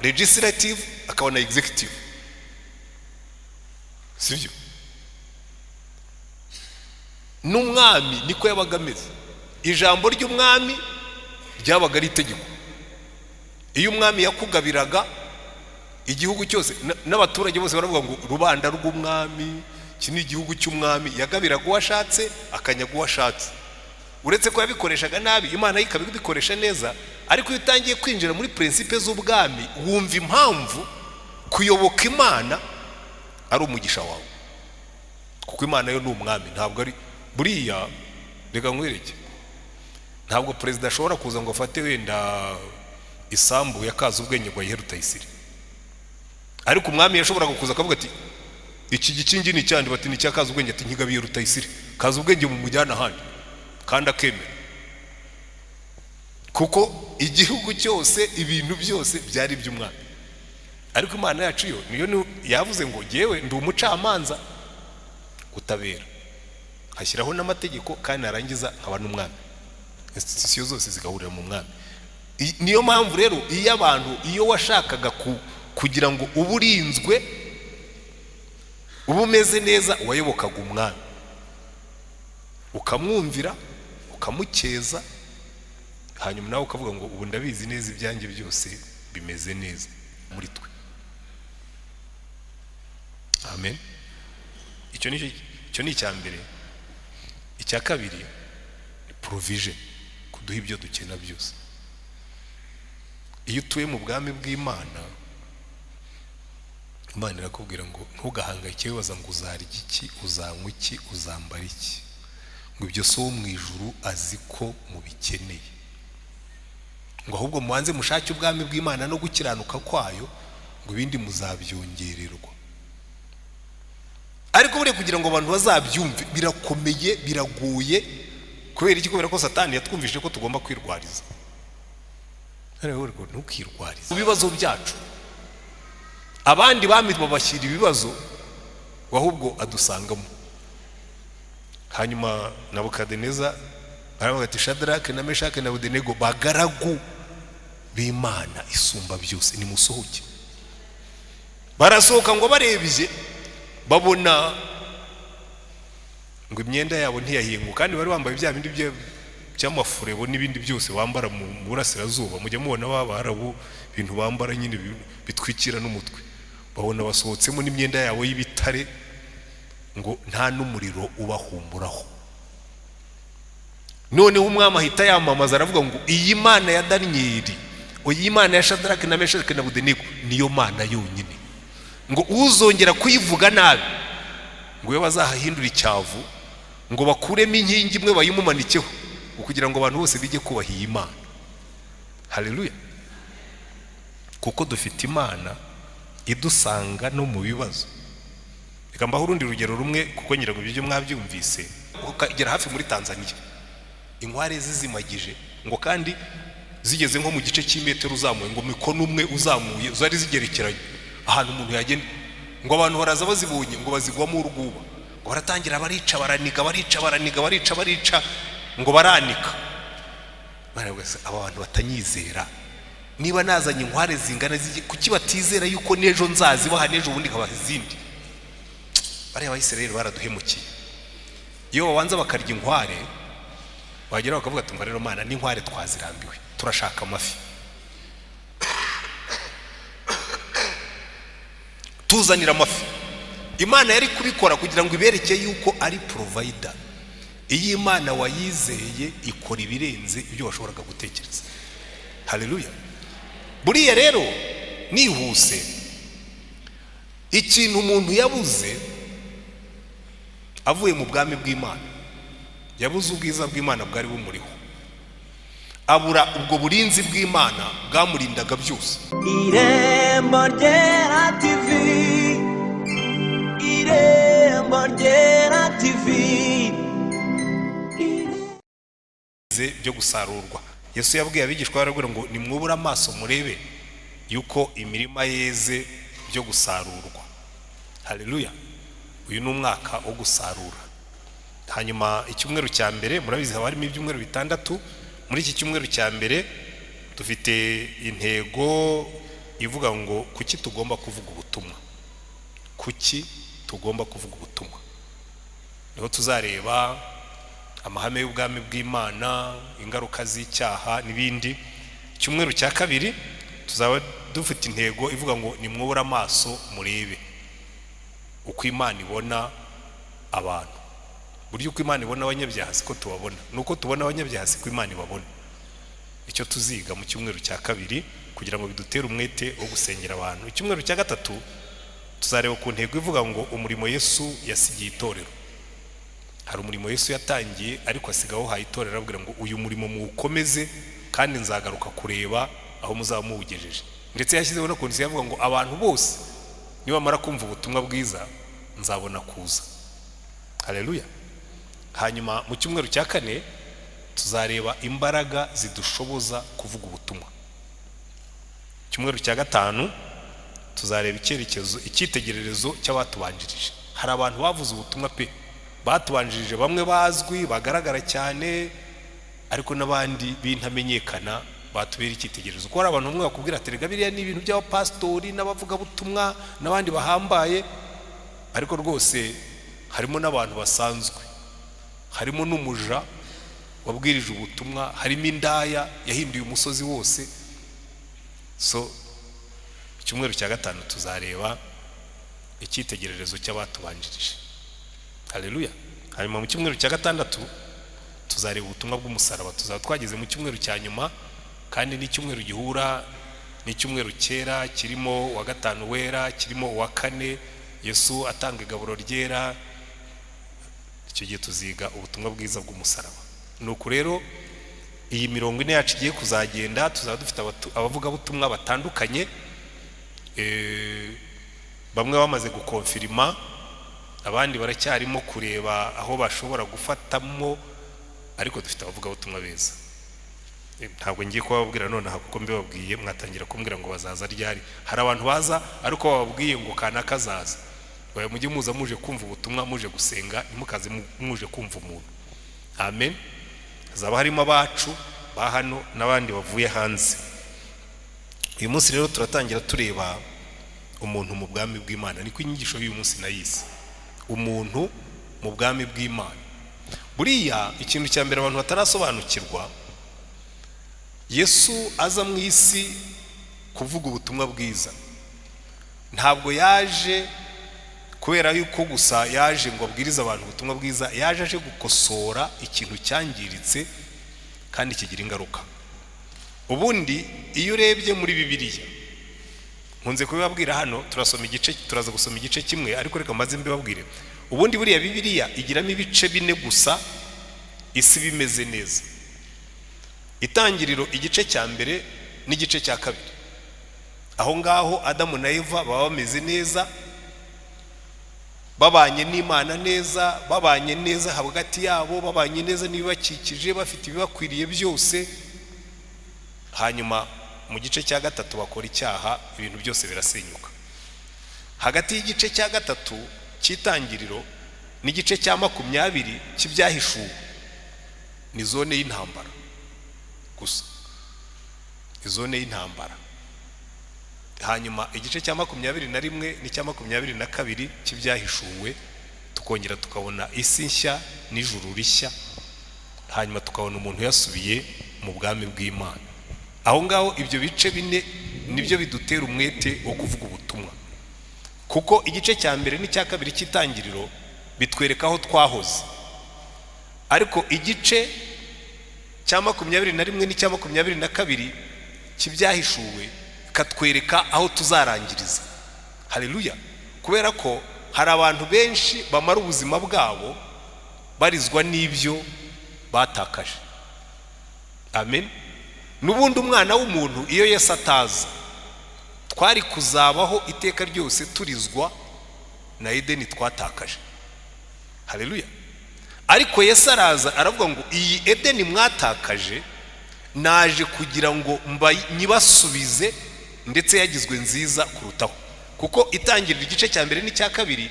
legislative akaba na executive, sivyo? N'umwami niko yabaga ameze. Ijambo ry'umwami ryabaga ari itegeko. Iyo umwami yakugabiraga igihugu cyose, n'abaturage bose baravuga ngo rubanda rw'umwami, iki ni igihugu cy'umwami, yagabiraga uwashatse akanyaga uwashatse. Uretse ko yabikoreshaga nabi, Imana ikabikoresha neza, ariko iyo utangiye kwinjira muri principe z'ubwami wumva impamvu kuyoboka Imana ari umugisha wawe, kuko Imana yo ni umwami. Ntabwo ari buriya, reka nkwereke, ntabwo perezida ashobora kuza ngo afate wenda isambu yakaza ubwenge ngo ayihe Rutayisire, ariko umwami yashoboraga kuza akavuga ati iki gikingi ni cyandi, bati ni cyakaza ubwenge, ati nkigabiye Rutayisire, kaza ubwenge mu mujyana ahandi, kandi akemera, kuko igihugu cyose ibintu byose byari by'umwami. Ariko Imana yacu yo niyo yavuze ngo jewe ndi umucamanza utabera, hashyiraho n'amategeko, kandi arangiza nkaba n'umwami, institution zose zigahurira mu mwami. Niyo mpamvu rero iyo abantu, iyo washakaga kugira ngo uburinzwe ubumeze neza, wayobokaga umwami ukamwumvira ukamukeza, hanyuma nawe ukavuga ngo ubu ndabizi neza ibyanjye byose bimeze neza muri twe. Amen. Icyo ni icya mbere. Icya kabiri ni provision, kuduha ibyo dukena byose. Iyo utuye mu bwami bw'Imana, Imana irakubwira ngo ntugahangayike wibaza ngo uzarya iki, uzanywa iki, uzambara iki, ngo ibyo so mu ijuru azi ko mubikeneye, ngo ahubwo mubanze mushake ubwami bw'Imana no gukiranuka kwayo, ngo ibindi muzabyongererwa. Ariko buriya kugira ngo abantu bazabyumve birakomeye, biragoye. Kubera iki? Kubera ko Satani yatwumvishije ko tugomba kwirwariza. Ariko ntukirwarize mu bibazo byacu. Abandi bami babashyira ibibazo, ahubwo adusangamo. Hanyuma Nebukadineza aravuga ati Shadrake na Meshake na Abedenego, bagaragu b'Imana isumba byose, nimusohoke. Barasohoka ngo barebye, babona ngo imyenda yabo ntiyahinguka, kandi bari bambaye bya bindi by'amafurebo n'ibindi byose bambara mu burasirazuba. Mujya mubona b'Abarabu ibintu bambara nyine bitwikira n'umutwe. Babona basohotsemo n'imyenda yabo y'ibitare, ngo nta n'umuriro ubahumuraho. Noneho umwami ahita yamamaza, aravuga ngo iyi Mana ya Danieli, iyi Mana ya Shadrake na Meshake na Abedenego niyo Mana yonyine, ngo uzongera kuyivuga nabi, ngo iyo bazahahindura icyavu, ngo bakuremo inkingi imwe bayimumanikeho, kugira ngo abantu bose bijye kubaha iyi Mana. Haleluya. Kuko dufite Imana idusanga no mu bibazo. Reka mbaho urundi rugero rumwe, kuko ngira ngo ibyo mwabyumvise. Ukagera hafi muri Tanzania, inkware zizimagije, ngo kandi zigeze nko mu gice cy'imetero uzamuye, ngo mikono umwe uzamuye, zari zigerekeranye ahantu umuntu yagenda, ngo abantu baraza bazibonye, ngo bazigwamo urwuba, ngo baratangira barica baranika, ngo baranika. Baravuga aba bantu batanyizera, niba nazanye inkware zingana kuki batizera yuko nejo nzazibaha, nejo ubundi kabaha izindi. Bariya Abisirayeli baraduhemukiye. Iyo babanza bakarya inkware, bagera bakavuga ati rero Mana, n'inkware twazirambiwe, turashaka amafi, tuzanira amafi. Imana yari kubikora kugira ngo ibereke yuko ari provider. Iyi Imana wayizeye ikora ibirenze ibyo washoboraga gutekereza. Haleluya. Buriya rero nihuse, ikintu umuntu yabuze avuye mu bwami bw'Imana, yabuze ubwiza bw'Imana bwari bumuriho, abura ubwo burinzi bw'Imana bwamurindaga byose. Irembo ryera TV, Irembo ryera TV, byo gusarurwa. Yesu yabwiye abigishwa barabwira ngo nimwubura amaso murebe yuko imirima yeze byo gusarurwa. Haleluya. Uyu ni umwaka wo gusarura. Hanyuma icyumweru cya mbere, murabizi haba harimo ibyumweru bitandatu. Muri iki cyumweru cya mbere dufite intego ivuga ngo kuki tugomba kuvuga ubutumwa, kuki tugomba kuvuga ubutumwa. Niho tuzareba amahame y'ubwami bw'Imana, ingaruka z'icyaha n'ibindi. Icyumweru cya kabiri tuzaba dufite intego ivuga ngo nimwubure amaso murebe uko Imana ibona abantu. Buryo uko Imana ibona abanyabyaha siko tubabona, nuko tubona abanyabyaha siko Imana ibabona. Icyo tuziga mu cyumweru cya kabiri kugira ngo bidutere umwete wo gusengera abantu. Icyumweru cya gatatu tuzareba ku ntego ivuga ngo umurimo Yesu yasigiye itorero. Hari umurimo Yesu yatangiye ariko asigaho haye itorero, abwira ngo uyu murimo muwukomeze kandi nzagaruka kureba aho muzaba muwugejeje. Ndetse yashyizeho no kondisiyo avuga ngo abantu bose nibamara kumva ubutumwa bwiza nzabona kuza. Haleluya. Hanyuma mu cyumweru cya kane tuzareba imbaraga zidushoboza kuvuga ubutumwa. Icyumweru cya gatanu tuzareba icyitegererezo cy'abatubanjirije. Hari abantu bavuze ubutumwa pe, batubanjirije, bamwe bazwi bagaragara cyane ariko n'abandi bintamenyekana batubera icyitegererezo. Kuko hari abantu bamwe bakubwira ati rega biriya ni ibintu by'abapastori n'abavuga butumwa n'abandi bahambaye, ariko rwose harimo n'abantu basanzwe, harimo n'umuja wabwirije ubutumwa, harimo indaya yahinduye umusozi wose. So icyumweru cya gatanu tuzareba icyitegererezo cy'abatubanjirije. Haleluya. Hanyuma mu cyumweru cya gatandatu tuzareba ubutumwa bw'umusaraba. Tuzaba twageze mu cyumweru cya nyuma, kandi n'icyumweru gihura n'icyumweru cyera, kirimo wa gatanu wera, kirimo uwa kane Yesu atanga igaburo ryera. Icyo gihe tuziga ubutumwa bwiza bw'umusaraba. Nuko rero iyi mirongo ine yacu igiye kuzagenda, tuzaba dufite abavuga butumwa batandukanye, bamwe bamaze gukonfirima, abandi baracyarimo kureba aho bashobora gufatamo, ariko dufite abavuga butumwa beza. Ntabwo ngiye kubabwira nonaha kuko mbibabwiye mwatangira kumbwira ngo bazaza ryari. Hari abantu baza ariko bababwiye ngo kana kazaza. Baye mujye muza muje kumva ubutumwa, muje gusenga, ntimukaze muje kumva umuntu. Amen. Hazaba harimo abacu ba hano n'abandi bavuye hanze. Uyu munsi rero turatangira tureba umuntu mu bwami bw'Imana. Niko inyigisho y'uyu munsi nayise umuntu mu bwami bw'Imana. Buriya ikintu cya mbere abantu batarasobanukirwa, Yesu aza mu isi kuvuga ubutumwa bwiza. Ntabwo yaje kubera yuko gusa yaje ngo abwirize abantu ubutumwa bwiza, yaje aje gukosora ikintu cyangiritse kandi kigira ingaruka. Ubundi iyo urebye muri Bibiliya, nkunze kubibabwira hano, turaza gusoma igice kimwe, ariko reka maze mbibabwire. Ubundi buriya Bibiliya igiramo ibice bine gusa isi bimeze neza. Itangiriro igice cya mbere n'igice cya kabiri, aho ngaho Adamu na Eva baba bameze neza, babanye n'Imana neza, babanye neza hagati yabo, babanye neza n'ibibakikije, bafite ibibakwiriye byose. Hanyuma mu gice cya gatatu bakora icyaha, ibintu byose birasenyuka. Hagati y'igice cya gatatu cy'itangiriro n'igice cya 20 cy'ibyahishuwe ni zone y'intambara gusa, izone y'intambara. Hanyuma igice cya 21 n'icya 22 cy'ibyahishuwe tukongera tukabona isi nshya n'ijuru rishya, hanyuma tukabona umuntu yasubiye mu bwami bw'Imana. Aho ngaho ibyo bice bine nibyo bidutera umwete wo kuvuga ubutumwa, kuko igice cya mbere n'icya kabiri cy'itangiriro bitwereka aho twahoze, ariko igice cya 21 n'icya 22 cy'ibyahishuwe katwereka aho tuzarangiriza. Haleluya. Kubera ko hari abantu benshi bamara ubuzima bwabo barizwa n'ibyo batakaje. Amen. Nubundi umwana w'umuntu iyo Yesu ataza, twari kuzabaho iteka ryose turizwa na Edeni twatakaje. Haleluya. Ariko Yesu araza aravuga ngo iyi Edeni mwatakaje naje kugira ngo nyibasubize, ndetse yagizwe nziza kurutaho. Kuko itangirira igice cya mbere n'icya kabiri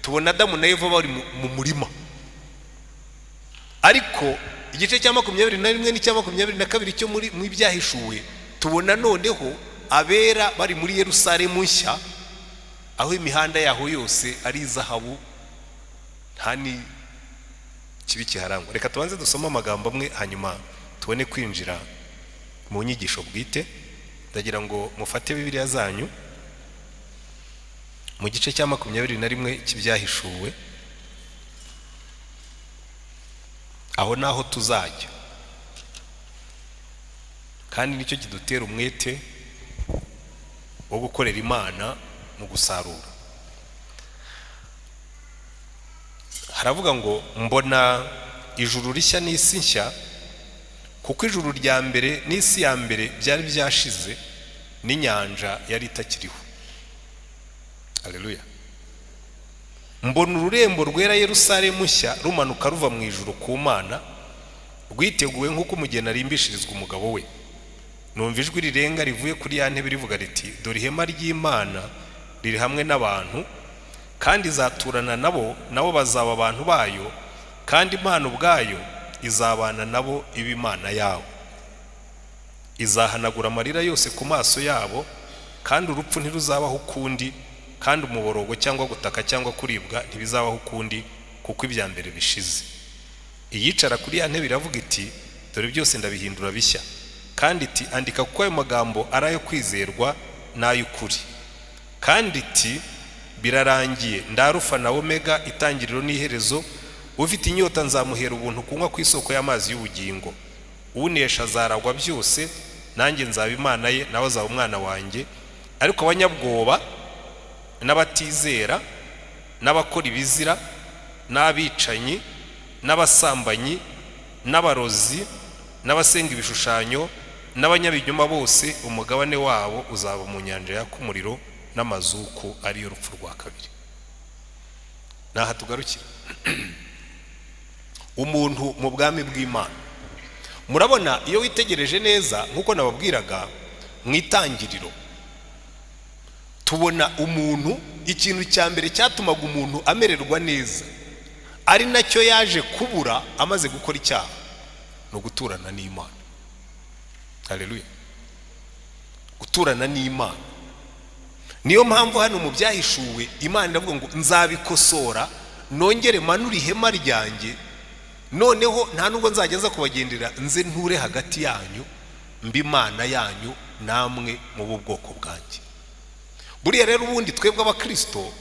tubona Adamu na Eva bari mu murima, ariko igice cya 21 n'icya 22 cyo muri ibyahishuwe tubona noneho abera bari muri Yerusalemu nshya, aho imihanda yaho yose ari izahabu, nta ni kibi kiharangwa. Reka tubanze dusoma amagambo amwe hanyuma tubone kwinjira mu nyigisho bwite. Ndagira ngo mufate Bibiliya zanyu mu gice cya 21 cy'ibyahishuwe, aho naho tuzajya, kandi nicyo kidutera umwete wo gukorera Imana mu gusarura. Haravuga ngo mbona ijuru rishya n'isi nshya, kuko ijuru rya mbere n'isi ya mbere byari byashize, n'inyanja yari itakiriho. Haleluya. Mbona ururembo rwera Yerusalemu nshya rumanuka ruva mu ijuru ku Mana, rwiteguwe nk'uko umugeni arimbishirizwa umugabo we. Numva ijwi rirenga rivuye kuri ya ntebe rivuga riti, dore ihema ry'Imana riri hamwe n'abantu, kandi izaturana nabo, nabo bazaba abantu bayo, kandi Imana ubwayo izabana nabo iba Imana yabo. Izahanagura amarira yose ku maso yabo, kandi urupfu ntiruzabaho ukundi, kandi umuborogo cyangwa gutaka cyangwa kuribwa ntibizabaho ukundi, kuko ibya mbere bishize. Iyicara kuri ya ntebe iravuga iti, dore byose ndabihindura bishya. Kandi iti, andika kuko ayo magambo ari ayo kwizerwa n'ay'ukuri. Kandi iti, birarangiye, ndarufa na Omega, itangiriro n'iherezo. Ufite inyota nzamuhera ubuntu kunywa ku isoko y'amazi y'ubugingo. Unesha azaragwa byose, nanjye nzaba Imana ye, nawe azaba umwana wanjye. Ariko abanyabwoba n'abatizera n'abakora ibizira n'abicanyi n'abasambanyi n'abarozi n'abasenga ibishushanyo n'abanyabinyoma bose, umugabane wabo uzaba mu nyanja yaka umuriro n'amazuku, ariyo rupfu rwa kabiri. Naha tugarukira umuntu mu bwami bw'Imana. Murabona iyo witegereje neza nkuko nababwiraga mu itangiriro, tubona umuntu, ikintu cya mbere cyatumaga umuntu amererwa neza ari nacyo yaje kubura amaze gukora icyaha, no guturana n'Imana. Haleluya. Guturana n'Imana. Niyo mpamvu hano mu byahishuwe Imana iravuga ngo nzabikosora, nongere manura ihema ryanjye, noneho nta nubwo nzageza kubagendera, nze nture hagati yanyu, mbi Imana yanyu namwe mu bwoko bwanjye. Buriya rero ubundi twebwe abakristo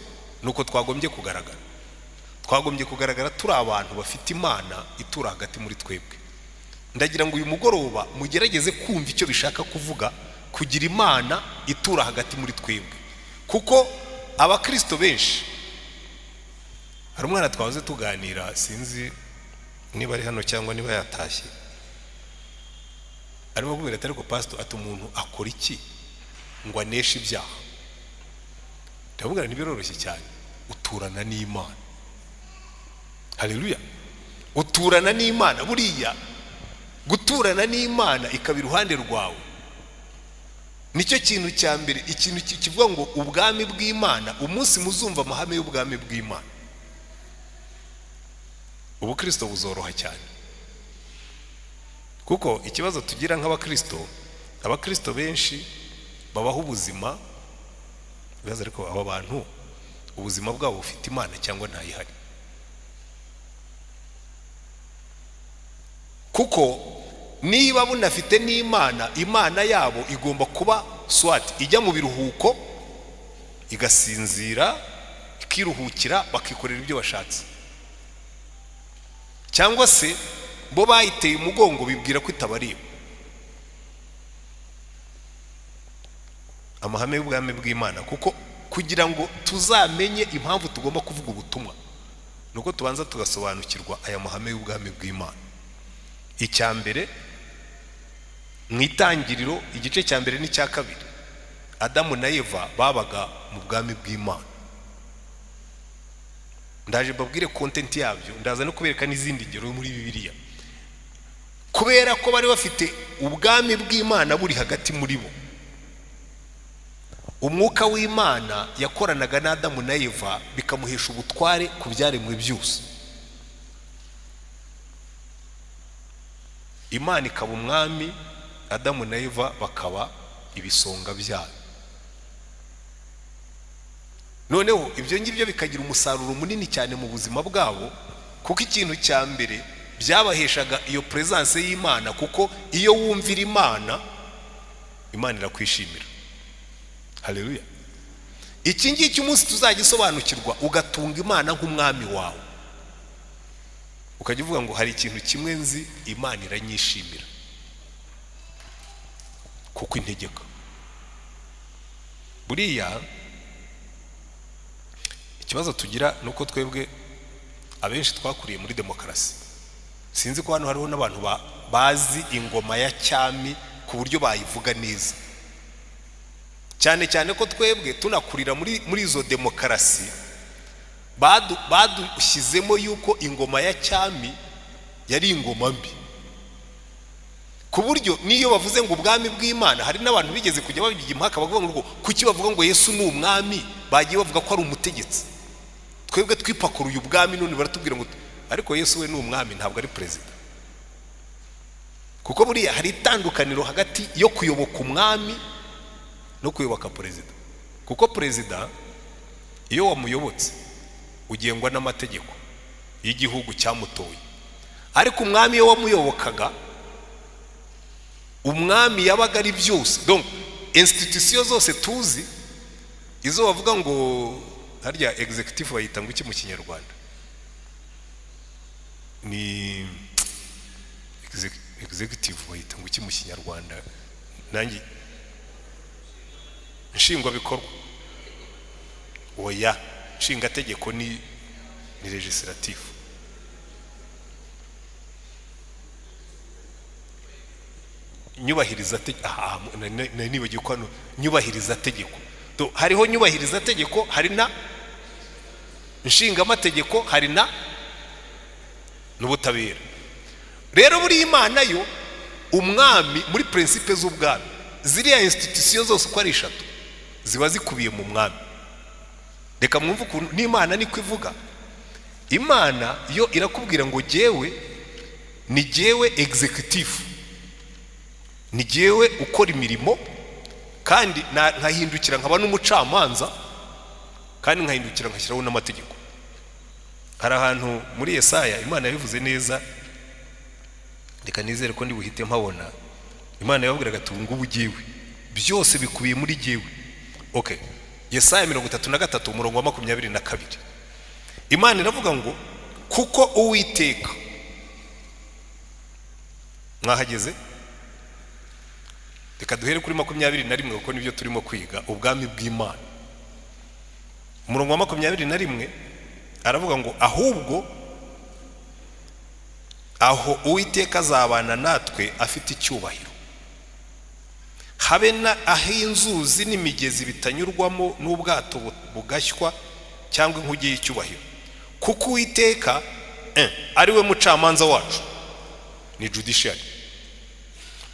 nuko twagombye kugaragara. Twagombye kugaragara turi abantu bafite Imana itura hagati muri twebwe. Ndagira ngo uyu mugoroba mugerageze kumva icyo bishaka kuvuga kugira Imana itura hagati muri twebwe. Kuko abakristo benshi, hari umwana twahoze tuganira, sinzi niba ari hano cyangwa niba yatashye, arimo kubwira ati ariko pastor, ati umuntu akora iki ngo aneshe ibyaha? Ndavuga ntibiroroshye cyane. Uturana n'Imana. Haleluya. Uturana n'Imana. Buriya guturana n'Imana ikaba iruhande rwawe nicyo kintu cya mbere, ikintu kivuga ngo ubwami bw'Imana. Umunsi muzumva amahame y'ubwami bw'Imana, ubukristo buzoroha cyane. Kuko ikibazo tugira nk'abakristo, abakristo benshi babaho ubuzima bibaza, ariko aba bantu ubuzima bwabo bufite Imana cyangwa ntayihari? Kuko niba bunafite n'Imana, Imana yabo igomba kuba swati ijya mu biruhuko, igasinzira, ikiruhukira, bakikorera ibyo bashatse. Cyangwa se bo bayiteye umugongo bibwira ko itabareba. Amahame y'ubwami bw'Imana. Kuko kugira ngo tuzamenye impamvu tugomba kuvuga ubutumwa, nuko tubanza tugasobanukirwa aya mahame y'ubwami bw'Imana. Icya mbere, mu itangiriro igice cya mbere n'icya kabiri, Adamu na Eva babaga mu bwami bw'Imana. Ndaje babwire content yabyo, ndaza no kubereka n'izindi ngero muri Bibiliya. Kubera ko bari bafite ubwami bw'Imana buri hagati muri bo, umwuka w'Imana yakoranaga na Adamu na Eva bikamuhesha ubutware ku byaremwe byose. Imana ikaba umwami, Adamu na Eva bakaba ibisonga byayo. Noneho ibyo ngibyo bikagira umusaruro munini cyane mu buzima bwabo, kuko ikintu cya mbere byabaheshaga iyo presence y'Imana, kuko iyo wumvira Imana, Imana irakwishimira. Haleluya. Iki ngiki umunsi tuzagisobanukirwa ugatunga Imana nk'umwami wawe, ukajya uvuga ngo hari ikintu kimwe nzi, Imana iranyishimira kuko integeka. Buriya ikibazo tugira nuko twebwe abenshi twakuriye muri demokarasi. Sinzi ko hano hariho n'abantu bazi ingoma ya cyami ku buryo bayivuga neza, cyane cyane ko twebwe tunakurira muri izo demokarasi badushyizemo yuko ingoma ya cyami yari ingoma mbi, ku buryo niyo bavuze ngo ubwami bw'Imana, hari n'abantu bigeze kujya babigira impaka bavuga ngo kuki bavuga ngo Yesu ni umwami, bagiye bavuga ko ari umutegetsi. Twebwe twipakuruye ubwami, none baratubwira ngo ariko Yesu we ni umwami, ntabwo ari perezida. Kuko buriya hari itandukaniro hagati yo kuyoboka umwami no kuyoboka perezida. Kuko perezida iyo wamuyobotse ugengwa n'amategeko y'igihugu cyamutoye, ariko umwami iyo wamuyobokaga, umwami yabaga ari byose. Donc institution zose tuzi izo bavuga ngo harya executive bayita ngo iki mu Kinyarwanda, ni executive bayita ngo iki mu Kinyarwanda, nanjye nshingwa bikorwa. Oya, nshinga tegeko ni legislative. Nyubahiriza tegeko, nyubahiriza tegeko. Hariho nyubahiriza tegeko, hari na nshinga amategeko, hari na n'ubutabera. Rero buri Imana yo umwami muri principe z'ubwami, ziriya institution zose uko ari eshatu ziba zikubiye mu mwami. Reka mwumve ukuntu n'Imana niko ivuga. Imana yo irakubwira ngo jewe ni jewe executive, ni jewe ukora imirimo, kandi nkahindukira nkaba n'umucamanza, kandi nkahindukira nkashyiraho n'amategeko. Hari ahantu muri Yesaya Imana yabivuze neza, reka nizere ko ndi buhite mpabona. Imana yababwiraga ati ngubu jewe byose bikubiye muri jewe. Okay, Yesaya 33 umurongo wa 22. Imana iravuga ngo kuko Uwiteka, mwahageze? Reka duhere kuri 21 kuko nibyo turimo kwiga, ubwami bw'Imana. Umurongo wa 21 aravuga ngo ahubwo aho Uwiteka azabana natwe afite icyubahiro, habe na aho inzuzi n'imigezi bitanyurwamo n'ubwato bugashywa cyangwa inkuge y'icyubahiro, kuko Uwiteka ari we mucamanza wacu, ni judiciary.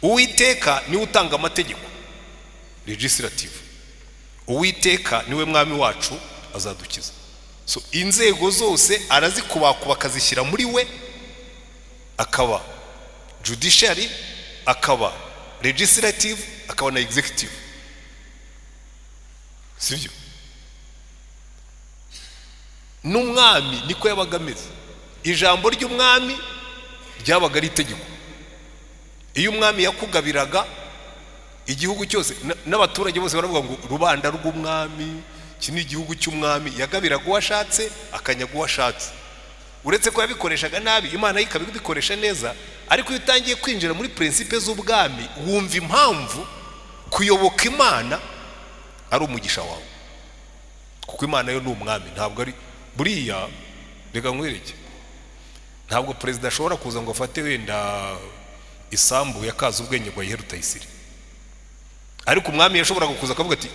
Uwiteka niwe utanga amategeko, legislative. Uwiteka niwe mwami wacu, azadukiza. So inzego zose arazikubakuba akazishyira muri we, akaba judiciary, akaba legislative, akaba na executive. Sibyo? N'umwami niko yabaga ameze. Ijambo ry'umwami ryabaga ari itegeko. Iyo umwami yakugabiraga igihugu cyose, n'abaturage bose baravuga ngo rubanda rw'umwami, iki ni igihugu cy'umwami, yagabiraga uwashatse akanyaga uwashatse. Uretse ko yabikoreshaga nabi, Imana ikabikoresha neza. Ariko iyo utangiye kwinjira muri principe z'ubwami, wumva impamvu kuyoboka Imana ari umugisha wawe, kuko Imana yo ni umwami, ntabwo ari buriya. Reka nkwereke, ntabwo perezida ashobora kuza ngo afate wenda isambu yakaza ubwenge ngo ayihe Rutayisire, ariko umwami yashoboraga kuza akavuga ati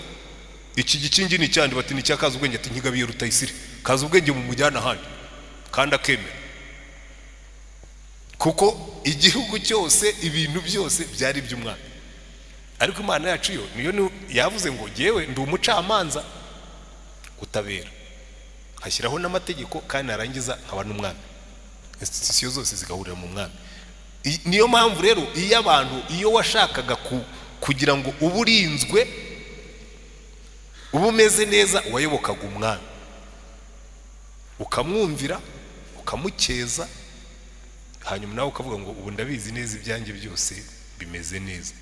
iki gikingi ni cyandi, bati ni cyakaza ubwenge, ati nkigabiye Rutayisire, kaza ubwenge mu mujyana ahandi, kandi akemera, kuko igihugu cyose ibintu byose byari by'umwami. Ariko Imana yacu yo niyo yavuze ngo jewe ndi umucamanza, utabera, hashyiraho n'amategeko, kandi arangiza nkaba n'umwami. Institution zose zigahurira mu mwami. Niyo mpamvu rero iyo abantu, iyo washakaga kugira ngo uburinzwe ubumeze neza wayobokaga umwami ukamwumvira ukamukeza hanyuma nawe ukavuga ngo ubu ndabizi neza ibyanjye byose bimeze neza.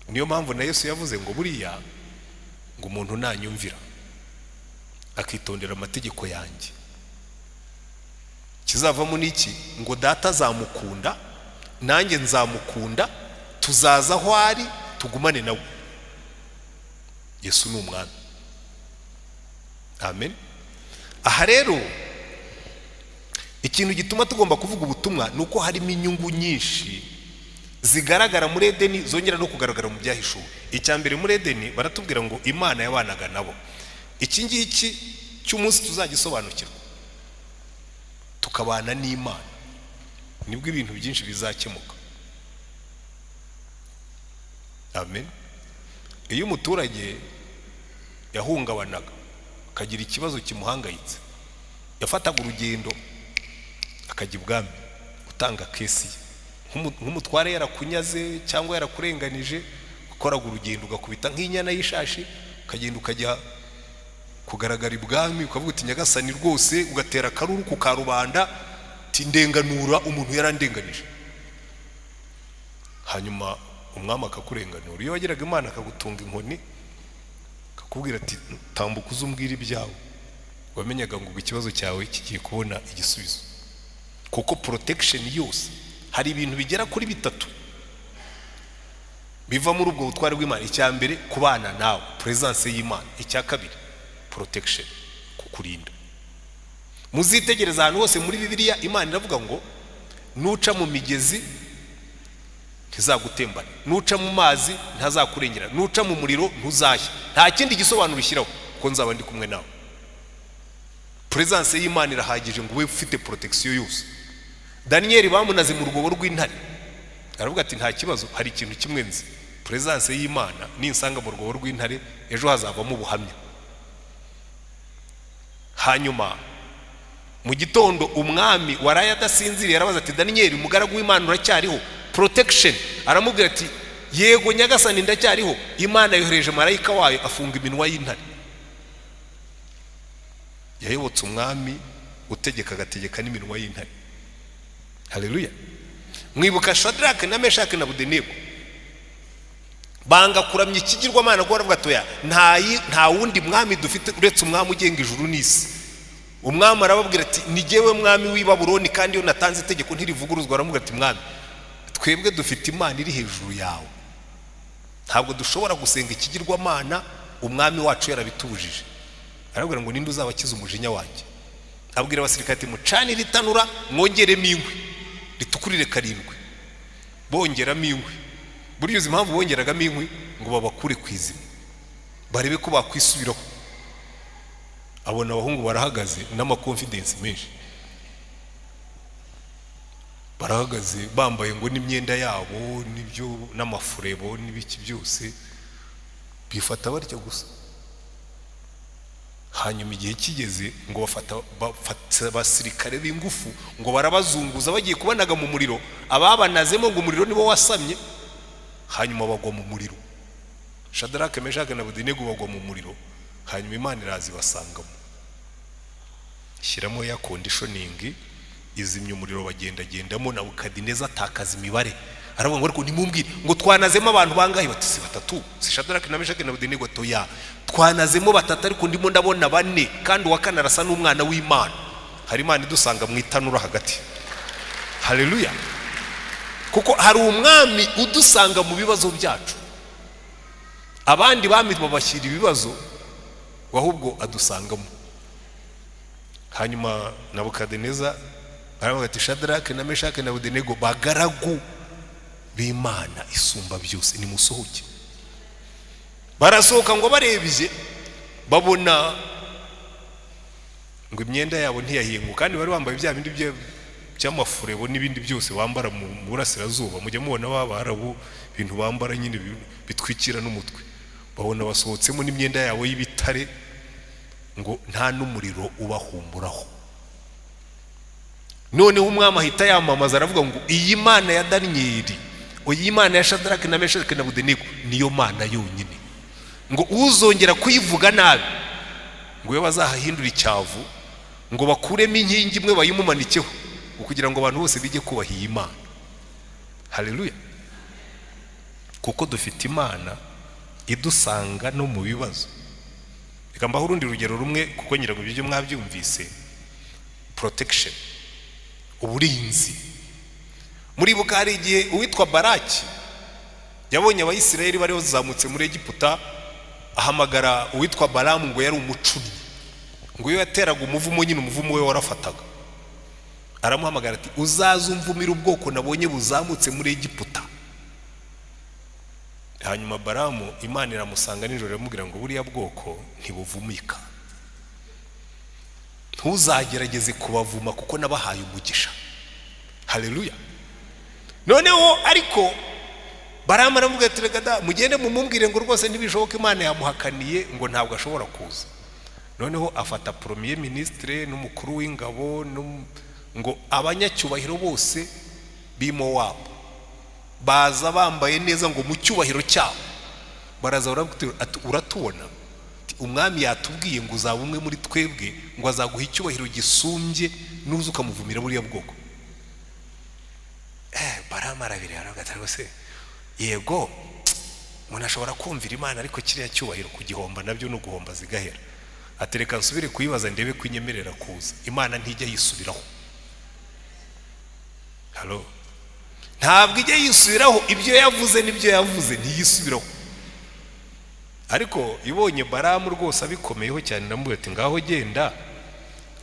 Niyo mpamvu na Yesu yavuze ngo buriya ngo umuntu nanyumvira akitondera amategeko yanjye kizavamo niki ngo data azamukunda nanjye nzamukunda tuzaza aho ari tugumane nawe. Yesu ni umwami. Amen. Aha rero ikintu gituma tugomba kuvuga ubutumwa nuko harimo inyungu nyinshi zigaragara muri Edeni zongera no kugaragara mu byahishuwe. Icyambere muri Edeni baratubwira ngo Imana yabanaga nabo. Iki ngiki cy'umunsi tuzagisobanukirwa tukabana n'Imana nibwo ibintu byinshi bizakemuka. Amen. Iyo umuturage yahungabanaga akagira ikibazo kimuhangayitse yafataga urugendo akajya ibwami gutanga kesi nk'umutware yarakunyaze cyangwa yarakurenganije ukoraga urugendo ugakubita nk'inyana y'ishashi ukagenda ukajya kugaragara ibwami ukavuga uti nyagasani rwose ugatera akaruru ku karubanda tindenganura umuntu yarandenganije hanyuma umwami akakurenganura. Iyo wagiraga Imana akagutunga inkoni akakubwira ati tambuka uzumbwira ibyawe wamenyaga ngo ikibazo cyawe kigiye kubona igisubizo kuko protection yose hari ibintu bigera kuri bitatu biva muri ubwo butware bw'Imana. Icyambere kubana nawe presence y'Imana, icya kabiri protection kukurinda. Muzitegereza ahantu hose muri Bibiliya Imana iravuga ngo nuca mu migezi ntizagutembana, nuca mu mazi ntazakurengera, nuca mu muriro ntuzashya. Nta kindi gisobanuro bishyiraho kuko nzaba ndi kumwe nawe. Presence y'Imana irahagije ngo ube ufite protection yose. Daniel bamunaze mu rugobo rw'intare aravuga ati nta kibazo, hari ikintu kimwe nzi, presence y'Imana ninsanga mu rugobo rw'intare ejo hazavamo ubuhamya. Hanyuma mu gitondo umwami waraye adasinziriye arabaza ati Daniel umugaragu w'Imana uracyariho? Protection. Aramubwira ati yego nyagasani ndacyariho. Imana yohereje marayika wayo afunga iminwa y'intare. Yayobotse umwami utegeka agategeka n'iminwa y'intare. Haleluya. Mwibuka Shadraka na Meshaki na Abedenego banga kuramya ikigirwamana ko baravuga toya nta wundi mwami dufite uretse umwami ugenga ijuru n'isi. Umwami arababwira ati ni jyewe mwami w'i Babuloni kandi yo natanze itegeko ntirivuguruzwa. Aramubwira ati mwami twebwe dufite Imana iri hejuru yawe, ntabwo dushobora gusenga ikigirwamana umwami wacu yarabitubujije. Arabwira ngo ninde uzabakiza umujinya wanjye? Abwira abasirikare ati mucanire itanura mwongeremo inkwi ritukurire karindwi. Bongeramo inkwi. Buriya uzi impamvu bongeragamo inkwi? Ngo babakure ku izima barebe ko bakwisubiraho. Abona abahungu barahagaze n'amakonfidence menshi, barahagaze bambaye ngo n'imyenda yabo n'ibyo n'amafurebo n'ibiki byose, bifata barya gusa. Hanyuma igihe kigeze ngo bafata abasirikare b'ingufu ngo barabazunguza bagiye kubanaga mu muriro, ababanazemo ngo umuriro nibo wasamye, hanyuma bagwa mu muriro. Shadraka, Meshaki na Abedenego bagwa mu muriro, hanyuma Imana irazi basangamo, shyiramo ya conditioning izimya umuriro bagendagendamo. na Nebukadineza atakaza imibare aravuga ngo ariko nimumbwire ngo twanazemo abantu bangahe? Bati si batatu. Si Shadraka na Meshaki na Abedenego toya twanazemo batatu ariko ndimo ndabona bane kandi uwa kane arasa n'umwana w'Imana. Hari Imana idusanga mu itanura hagati. Haleluya. Kuko hari umwami udusanga mu bibazo byacu. Abandi bami babashyira ibibazo ahubwo adusangamo. Hanyuma Nebukadineza aravuga ati Shadraka na Meshaki na Abedenego bagaragu b'Imana isumba byose nimusohoke. Barasohoka ngo barebye babona ngo imyenda yabo ntiyahinguka kandi bari bambaye bya bindi by'amafurebo n'ibindi byose bambara mu burasirazuba. Mujye mubona b'Abarabu ibintu bambara nyine bitwikira n'umutwe. Babona basohotsemo n'imyenda yabo y'ibitare ngo nta n'umuriro ubahumuraho. Noneho umwami ahita yamamaza aravuga ngo iyi Mana ya Daniel oya Imana ya Shadaraki na Meshaki na Abedenego niyo Mana yonyine, ngo uzongera kuyivuga nabi ngo yo bazahahindura icyavu, ngo bakuremo inkingi imwe bayimumanikeho kugira ngo abantu bose bijye kubaha iyi Imana. Haleluya. Kuko dufite Imana idusanga no mu bibazo. Reka mbaho urundi rugero rumwe kuko ngira ngo ibyo mwabyumvise. Protection, uburinzi. Muri buka hari igihe uwitwa Baraki yabonye Abayisiraheli bari bazamutse muri Egiputa, ahamagara uwitwa Balamu ngo yari umucuni, ngo iyo yateraga umuvumo nyine umuvumo we warafataga. Aramuhamagara ati uzaze umvumira ubwoko nabonye buzamutse muri Egiputa. Hanyuma Balamu Imana iramusanga nijoro iramubwira ngo buriya bwoko ntibuvumika, ntuzagerageze kubavuma kuko nabahaye umugisha. Haleluya. Noneho ariko Balamu aramubwira ati reka da mugende mumumbwire ngo rwose ntibishoboka, Imana yamuhakaniye ngo ntabwo ashobora kuza. Noneho afata premier ministre n'umukuru w'ingabo ngo abanyacyubahiro bose b'Imowabu baza bambaye neza ngo mu cyubahiro cyabo, baraza baravuga ati uratubona, umwami yatubwiye ngo uzaba umwe muri twebwe, ngo azaguha icyubahiro gisumbye nuza ukamuvumira buriya bwoko. Balamu arabiri aravuga rwose yego umuntu ashobora kumvira Imana ariko kiriya cyubahiro kugihomba nabyo no guhomba zigahera. Atereka nsubire kuyibaza ndebe kwinyemerera kuza. Imana ntijya yisubiraho. Halo. Ntabwo ijya yisubiraho, ibyo yavuze nibyo yavuze, ntiyisubiraho. Ariko ibonye Balamu rwose abikomeyeho cyane, ndamubwira ati ngaho genda,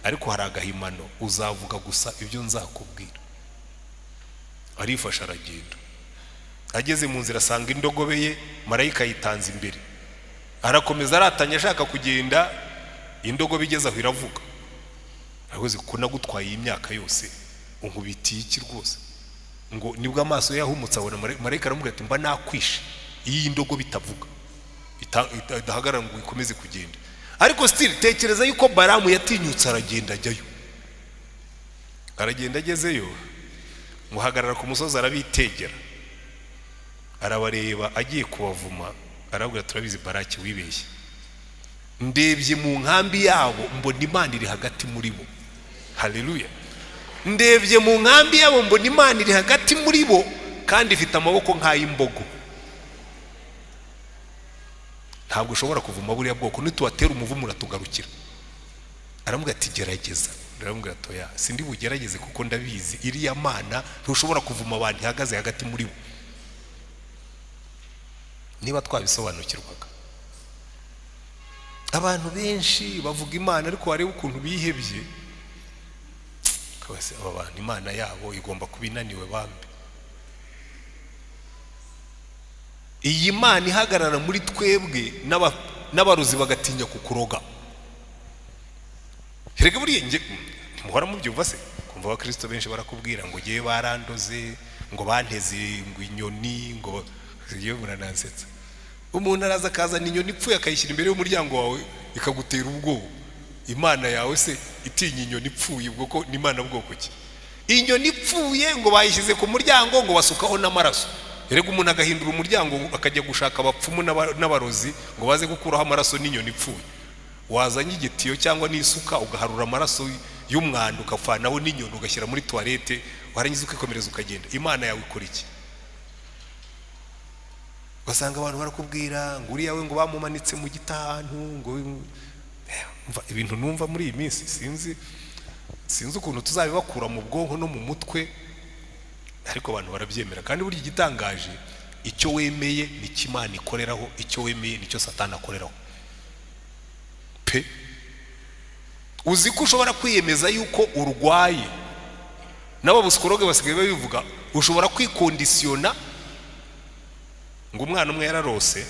ariko hari agahimano, uzavuga gusa ibyo nzakubwira. Arifasha aragenda. Ageze mu nzira asanga indogobe ye marayika yitanze imbere, arakomeza aratanya ashaka kugenda, indogobe igeze aho iravuga. Aravuze ko nagutwaye imyaka yose unkubitiye iki rwose, ngo nibwo amaso yahumutse abona marayika aramubwira ati mba nakwishe iyi indogobe itavuga idahagarara ngo ikomeze kugenda. Ariko still tekereza yuko Balamu yatinyutse aragenda ajyayo. Aragenda agezeyo, muhagarara ku musozi arabitegera, arabareba agiye kubavuma, arabwira turabizi Baraki wibeshye, ndebye mu nkambi yabo mbona Imana iri hagati muri bo. Haleluya. Ndebye mu nkambi yabo mbona Imana iri hagati muri bo kandi ifite amaboko nk'ay'imbogo. Ntabwo ushobora kuvuma buriya bwoko, nituwatera umuvumo uratugarukira. Aramubwira ati gerageza. Aramubwira toya sindi bugerageze kuko ndabizi iriya Mana ntushobora kuvuma abantu ihagaze hagati muri bo. Niba twabisobanukirwaga. Abantu benshi bavuga Imana ariko wareba ukuntu bihebye, kabase aba bantu Imana yabo igomba kubinaniwe bambe. Iyi Mana ihagarara muri twebwe n'abarozi bagatinya kukuroga. Herega buriye nge muhora mubyumva se, kumva abakristo benshi barakubwira ngo giye barandoze, ngo banteze ngo inyoni, ngo zigiye muranansetsa. Umuntu araza akazana inyoni ipfuye akayishyira imbere y'umuryango wawe ikagutera ubwoba. Imana yawe se itinya inyoni ipfuye ubwo ko ni Imana bwoko ki? Inyoni ipfuye ngo bayishyize ku muryango ngo basukaho n'amaraso. Erega umuntu agahindura umuryango akajya gushaka abapfumu n'abarozi ngo baze gukuraho amaraso n'inyoni ipfuye. Wazanye igitiyo cyangwa n'isuka ugaharura amaraso y'umwanda ukafanaho n'inyoni ugashyira muri toilette, warangiza ukikomereza ukagenda. Imana yawe ikora iki? Basanga abantu barakubwira ngo uriya we ngo bamumanitse mu gitahantu, ngo ibintu numva muri iyi minsi sinzi ukuntu tuzabibakura mu bwonko no mu mutwe, ariko abantu barabyemera. Kandi buri gitangaje, icyo wemeye ni Imana ikoreraho, icyo wemeye nicyo Satani akoreraho. Pe uzi ko ushobora kwiyemeza yuko urwaye, n'ababusukoroge basigaye babivuga, ushobora kwikondisiyona. Ngo umwana umwe yararose,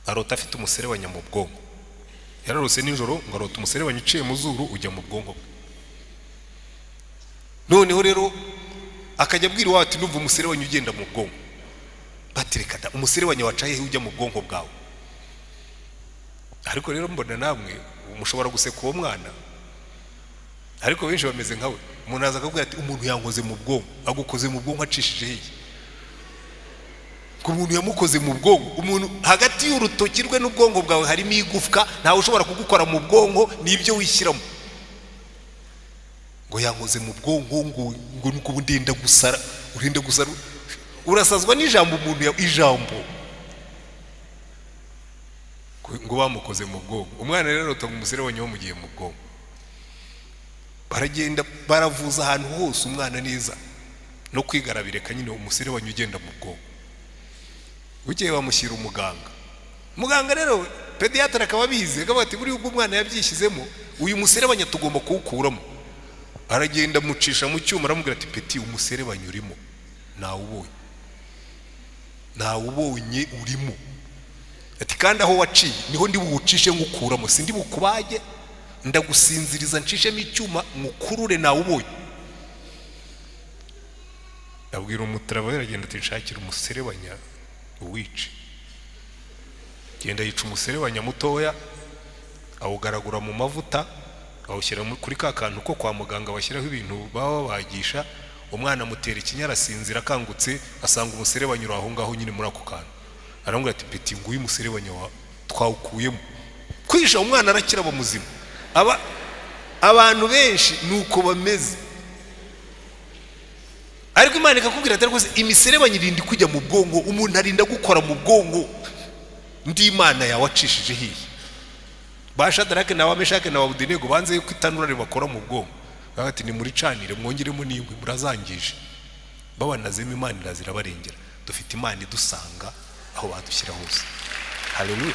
arota afite umuserebanya mu bwonko. Yararose nijoro ngo arota umuserebanya uciye mu zuru ujya mu bwonko. Noneho rero akajya abwira iwawe ati numva umuserebanya ugenda mu bwonko. Batereka da umuserebanya wacaye ujya mu bwonko bwawe. Ariko rero mbona namwe mushobora guseka uwo mwana, ariko benshi bameze nkawe. umuntu aza akabwira ati umuntu yankoze mu bwonko. Agukoze mu bwonko acishije hehe? Ko umuntu yamukoze mu bwonko. Umuntu hagati y'urutoki rwe n'ubwonko bwawe harimo igufwa, ntawe ushobora kugukora mu bwonko, nibyo wishyiramo. Ngo yankoze mu bwonko, ngo nuko ndenda gusara. Urenda gusara, urasazwa n'ijambo umuntu ijambo ngo bamukoze mu bwonko. Umwana rero utonga umuserebanyi wo mugiye mu bwonko, baragenda baravuza ahantu hose umwana neza, no kwigarabireka nyine umuserebanyi ugenda mu bwonko. Bukeye bamushyira umuganga. Muganga rero pediatre akaba abizi, akaba ati buri ubwo umwana yabyishyizemo, uyu muserebanya tugomba kuwukuramo. Aragenda mucisha mu cyuma, aramubwira ati peti, umuserebanya urimo, nawubonye urimo. Ati kandi aho waciye niho ndi buwucishe ngukuramo, sindi bukubage, ndagusinziriza ncishemo icyuma ngukurure nawubonye. Abwira umutrava aragenda ati nshakira umuserebanya uwice. Genda yica umuserebanya mutoya, awugaragura mu mavuta, awushyira kuri ka kantu ko kwa muganga bashyiraho ibintu baba bagisha. Umwana mutera ikinya, arasinzira, akangutse asanga umuserebanya uri aho ngaho nyine muri ako kantu. Aramubwira ati peti, nguyu umuserebanya wa twawukuyemo. Kwisha umwana arakira muzima. Abantu benshi nuko bameze. Ariko Imana ikakubwira ati rwose imiserebanya irindi kujya mu bwonko, umuntu arinda gukora mu bwonko. Ndi Imana yawacishije hiye. Bashadarake na Meshake na Abedenego banze yuko itanura ribakora mu bwonko. Ati ni muri canire mwongeremo n'ingwe murazangije. Babanazemo Imana irazira barengera. Dufite Imana idusanga aho badushyira hose. Haleluya.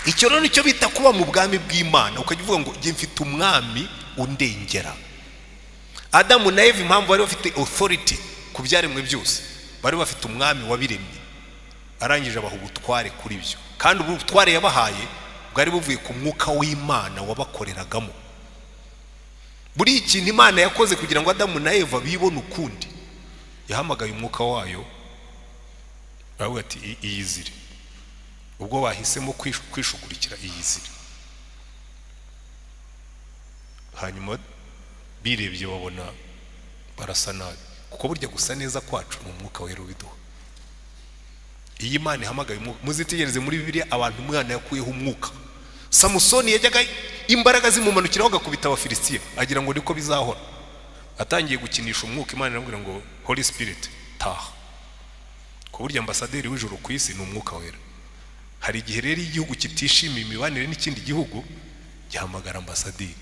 Icyo rero nicyo bita kuba mu bwami bw'Imana. Ukagivuga ngo ngiye mfite umwami undengera. Adamu na Eva impamvu bari bafite authority ku byaremwe byose, bari bafite umwami wabiremye, arangije abaha ubutware kuri byo. Kandi ubu butware yabahaye bwari buvuye ku mwuka w'Imana wabakoreragamo. Buri ikintu Imana yakoze kugira ngo Adamu na Eva bibone ukundi, yahamagaye umwuka wayo, aravuga ati iyizire. Ubwo bahisemo kwishugurikira iyizire, hanyuma birebye babona barasa nabi, kuko burya gusa neza kwacu mu mwuka wera ubiduha. Iyi Imana ihamagaye umwuka. Muzitegereze muri Bibiliya abantu umwana yakuyeho umwuka. Samusoni yajyaga imbaraga zimumanukiraho agakubita Abafilisitiya, agira ngo niko bizahora. Atangiye gukinisha umwuka, Imana iramubwira ngo Holy Spirit taha. Ko burya ambasaderi w'ijuru ku isi ni umwuka wera. Hari igihe rero igihugu kitishimiye imibanire n'ikindi gihugu, gihamagara ambasaderi.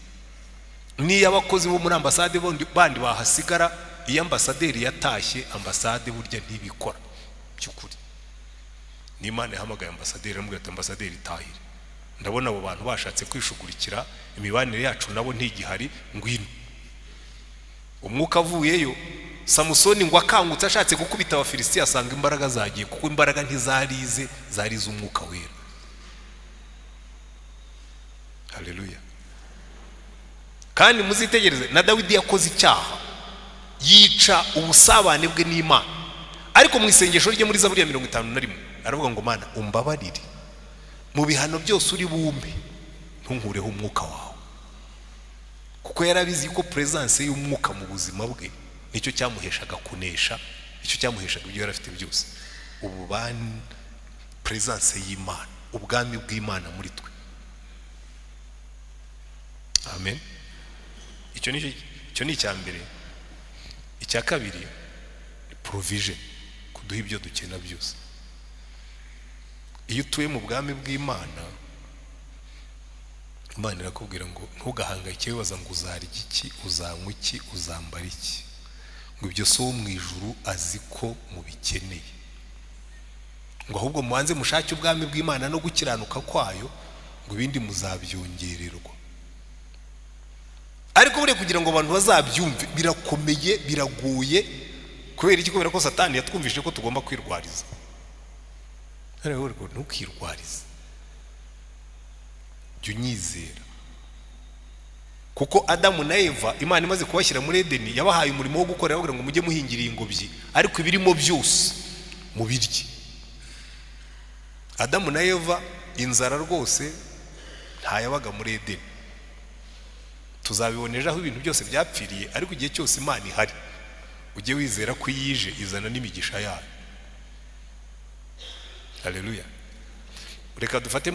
Niyo abakozi bo muri ambasade bandi bahasigara, iyo ambasaderi yatashye, ambasade burya ntibikora by'ukuri. Ni Imana yahamagaye ambasaderi, aramubwira ati ambasaderi tahire, ndabona abo bantu bashatse kwishugurikira imibanire yacu nabo ntigihari, ngwino. Umwuka avuyeyo, Samusoni ngo akangutse ashatse gukubita Abafilisitiya, asanga imbaraga zagiye, kuko imbaraga ntizarize, zarize umwuka wera. Haleluya. Kandi muzitegereze na Dawidi yakoze icyaha, yica ubusabane bwe n'Imana. Ariko mu isengesho rye muri Zaburi ya 51 aravuga ngo Mana umbabarire, mu bihano byose uri bumbe ntunkureho umwuka wawe. Kuko yarabizi ko presence y'umwuka mu buzima bwe nicyo cyamuheshaga kunesha, nicyo cyamuheshaga ibyo yarafite byose. Ububani presence y'Imana, ubwami bw'Imana muri twe. Amen. Icyo ni icya mbere. Icya kabiri ni provision, kuduha ibyo dukena byose. Iyo utuye mu bwami bw'Imana, Imana irakubwira ngo ntugahangayike wibaza ngo uzarya iki, uzanywa iki, uzambara iki. Ngo ibyo so mu ijuru azi ko mubikeneye. Ngo ahubwo mubanze mushake ubwami bw'Imana no gukiranuka kwayo, ngo ibindi muzabyongererwa. Ariko bure kugira ngo abantu bazabyumve birakomeye, biragoye. Kubera iki? Kubera ko Satani yatwumvishije ko tugomba kwirwariza. Ariko ntukirwarize, jya unyizera. Kuko Adamu na Eva Imana imaze kubashyira muri Edeni, yabahaye umurimo wo gukora, yavuga ngo mujye muhingira ingobyi, ariko ibirimo byose mubirye. Adamu na Eva inzara rwose ntayabaga muri Edeni. tuzabiboneje aho ibintu byose byapfiriye, ariko igihe cyose Imana ihari ujye wizera ko yije izana n'imigisha yayo. Haleluya. Reka dufate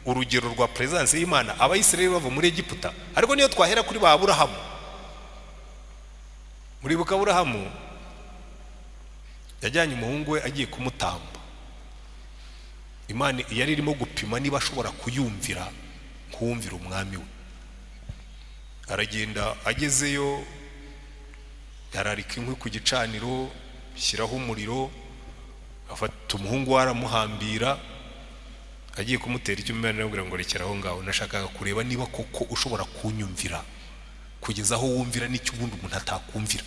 urugero rwa presence y'Imana. Abayisirayeli bava muri Egiputa, ariko niyo twahera kuri ba Aburahamu. Muri buka Aburahamu yajyanye umuhungu we agiye kumutamba. Imana yari irimo gupima niba ashobora kuyumvira nkumvira umwami we. Aragenda agezeyo yararika inkwi ku gicaniro, shyiraho umuriro, afata umuhungu aramuhambira, agiye kumutera icyuma aramubwira ngo rekera aho ngaho, nashakaga kureba niba koko ushobora kunyumvira kugeza aho wumvira n'icyo ubundi umuntu atakumvira.